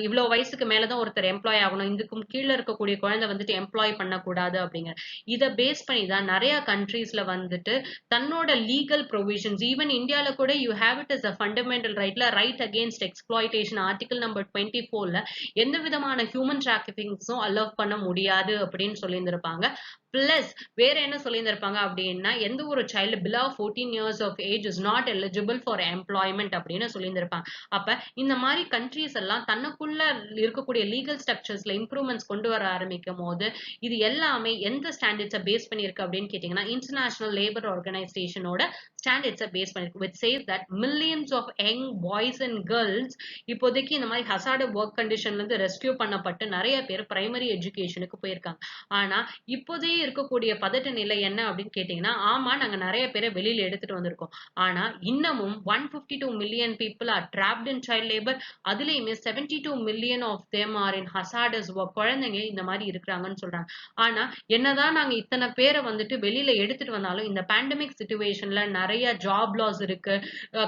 இவ்வளவு வயசுக்கு மேலதான் ஒருத்தர் எம்ப்ளாய் ஆகணும், இதுக்கும் கீழே இருக்கக்கூடிய குழந்தை வந்துட்டு எம்ப்ளாய் பண்ணக்கூடாது அப்படிங்கிற இதை பேஸ் பண்ணி தான் நிறைய கண்ட்ரீஸ்ல வந்துட்டு தன்னோட லீகல் ப்ரொவிஷன்ஸ், ஈவன் இந்தியால கூட you have it as a fundamental rightல right against exploitation article number 24ல எந்த விதமான ஹியூமன் டிராஃபிக்கிங்ஸும் அலோவ் பண்ண முடியாது அப்படின்னு சொல்லியிருந்திருப்பாங்க. பிளஸ் வேற என்ன சொல்லியிருந்திருப்பாங்க அப்படின்னா, எந்த ஒரு child below 14 years of age is not eligible for employment அப்படின்னு சொல்லியிருந்திருப்பாங்க. அப்ப இந்த மாதிரி கண்ட்ரீஸ் எல்லாம் தனக்குள்ள இருக்கக்கூடிய லீகல் ஸ்ட்ரக்சர்ஸ்ல இம்ப்ரூவ்மெண்ட்ஸ் கொண்டு வர ஆரம்பிக்கும் போது இது எல்லாமே எந்த ஸ்டாண்டர்ட்ஸை பேஸ் பண்ணியிருக்கு அப்படின்னு கேட்டீங்கன்னா இன்டர்நேஷனல் லேபர் ஆர்கனைசேஷனோட ஸ்டாண்டர்ட்ஸை பேஸ் பண்ணிருக்கு. which says that millions of young boys and girls இப்போதைக்கு இந்த மாதிரி ஹசார்ட் ஒர்க் கண்டிஷன்ல இருந்து ரெஸ்கியூ பண்ணப்பட்டு நிறைய பேர் பிரைமரி எஜுகேஷனுக்கு போயிருக்காங்க. ஆனா இப்போதைய இருக்கக்கூடிய பதட்ட நிலை என்ன அப்படின்னு கேட்டீங்கன்னா, ஆமா நாங்க நெறைய பேர வெளியில எடுத்துட்டு வந்திருக்கோம். ஆனா இன்னமும் 152 million people are trapped in child labour. அதுலயுமே 72 million of them are in hazardous work. குழந்தைங்க இந்த மாரி இருக்கிறாங்கன்னு சொல்றாங்க. ஆனா என்னதான் நாங்க இத்தன பேர வந்துட்டு வெளியில எடுத்துட்டு வந்தாலும், இந்த பேண்டமிக் சிச்சுவேஷன்ல நெறைய ஜாப் லாஸ் இருக்கு.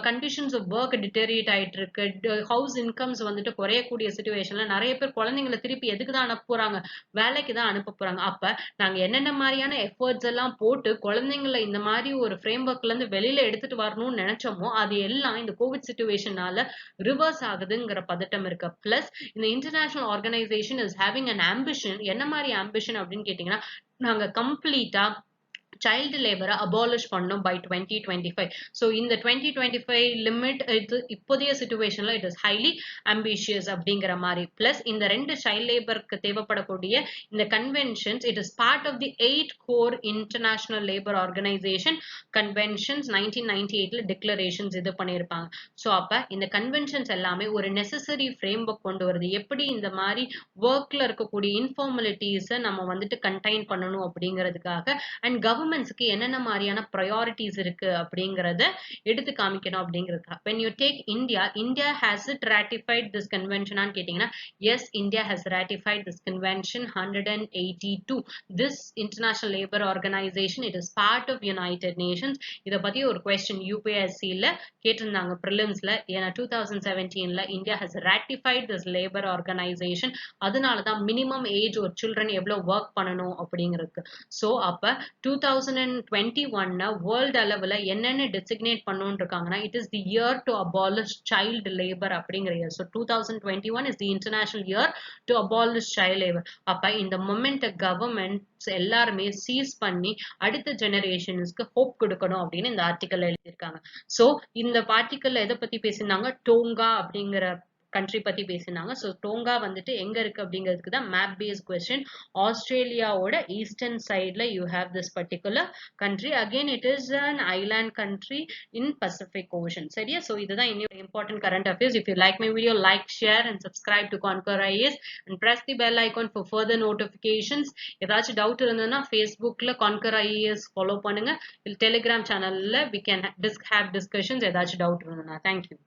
கண்டிஷன்ஸ் ஆஃப் வொர்க் டிட்டீரியேட் ஆயிட்டு இருக்கு. ஹவுஸ் இன்கம்ஸ் வந்துட்டு குறையக்கூடிய சிச்சுவேஷன்ல நெறைய பேர் குழந்தைங்கள திருப்பி எதுக்கு தான் அனுப்ப போறாங்க? வேலைக்கு தான் அனுப்ப போறாங்க. அப்ப நாங்க என்னென்ன மாரியான எஃபோர்ட்ஸ் எல்லாம் போட்டு குழந்தைங்கள இந்த மாரி ஒரு ஃப்ரேம் ஒர்க்ல இருந்து வெளியில எடுத்துட்டு வரணும்னு நெனைச்சோமோ, அது எல்லாம் இந்த கோவிட் சிச்சுவேஷனால ரிவர்ஸ் ஆகுதுங்கிற பதட்டம் இருக்கு. பிளஸ் இந்த international organisation is having an ambition. என்ன மாரி ஆம்பிஷன் அப்படின்னு கேட்டீங்கன்னா, நாங்க கம்ப்ளீட்டா சைல்டு லேபரை அபாலிஷ் பண்ணும் பை 2025. ஸோ இந்த 2025 லிமிட் இது இப்போதைய சிச்சுவேஷன்ல இட் இஸ் ஹைலி அம்பிஷியஸ் அப்படிங்கிற மாதிரி. பிளஸ் இந்த 2 சைல்ட் லேபருக்கு தேவைப்படக்கூடிய இந்த conventions it is part of the 8 core international labour organisation conventions 1998ல டிக்ளரேஷன்ஸ் இது பண்ணியிருப்பாங்க. ஸோ அப்ப இந்த கன்வென்ஷன்ஸ் எல்லாமே ஒரு நெசசரி ஃப்ரேம் ஒர்க் கொண்டு வருது. எப்படி இந்த மாதிரி ஒர்க்ல இருக்கக்கூடிய இன்ஃபார்மலிட்டிஸை நம்ம வந்துட்டு கண்டைன் பண்ணணும் அப்படிங்கிறதுக்காக அண்ட் கவர்மெண்ட்ஸ்க்கு என்னென்ன மாதிரியான ப்ரையாரிட்டிஸ் இருக்கு அப்படிங்கறத எடுத்து காமிக்கணும் அப்படிங்கிறதுக்காக. when you take India has it ratified this convention ஆன்னு கேட்டீங்கன்னா, yes, India has ratified this convention 182. this international labor organization it is part of United Nations. இத பத்தி ஒரு question UPSC-ல கேட்டிருந்தாங்க prelims-ல. ஏன்னா 2017ல India has ratified this labor organization. அதனாலதான் minimum age ஒரு children எவ்வளவு ஒர்க் பண்ணணும் அப்படிங்கிறதுக்கு. சோ அப்ப 2021 வேர்ல்ட் அளவுல என்னென்ன டெசிக்னேட் பண்ணணும்னு இருக்காங்கன்னா, it is the year to abolish child labour அப்படிங்கிற year. So 2021 is the international year to abolish child labour. அப்ப இந்த மொமெண்ட் கவர்மெண்ட்ஸ் எல்லாருமே சீஸ் பண்ணி அடுத்த ஜெனரேஷன்ஸ்க்கு ஹோப் கொடுக்கணும் அப்படின்னு இந்த ஆர்டிக்கல் எழுதியிருக்காங்க. ஸோ இந்த ஆர்டிக்கல்ல எதை பத்தி பேசியிருந்தாங்க, டோங்கா அப்படிங்கிற கண்ட்ரி பத்தி பேசினாங்க. ஸோ டோங்கா வந்துட்டு எங்க இருக்கு அப்படிங்கிறதுக்கு தான் மேப் பேஸ்ட் கொஸ்டின். ஆஸ்திரேலியாவோட ஈஸ்டர்ன் சைட்ல you have this particular country. Again it is an island country in Pacific ocean. சரியா? ஸோ இதுதான் இன்னும் important current affairs. If you like my video, like, share and subscribe to Conquer IAS and press the bell icon for further notifications. ஏதாச்சும் doubt இருந்ததுன்னா ஃபேஸ்புக்ல Conquer IAS follow பண்ணுங்க. Telegram சேனல்ல we can have discussions ஏதாச்சும் doubt இருந்ததுன்னா. Thank you.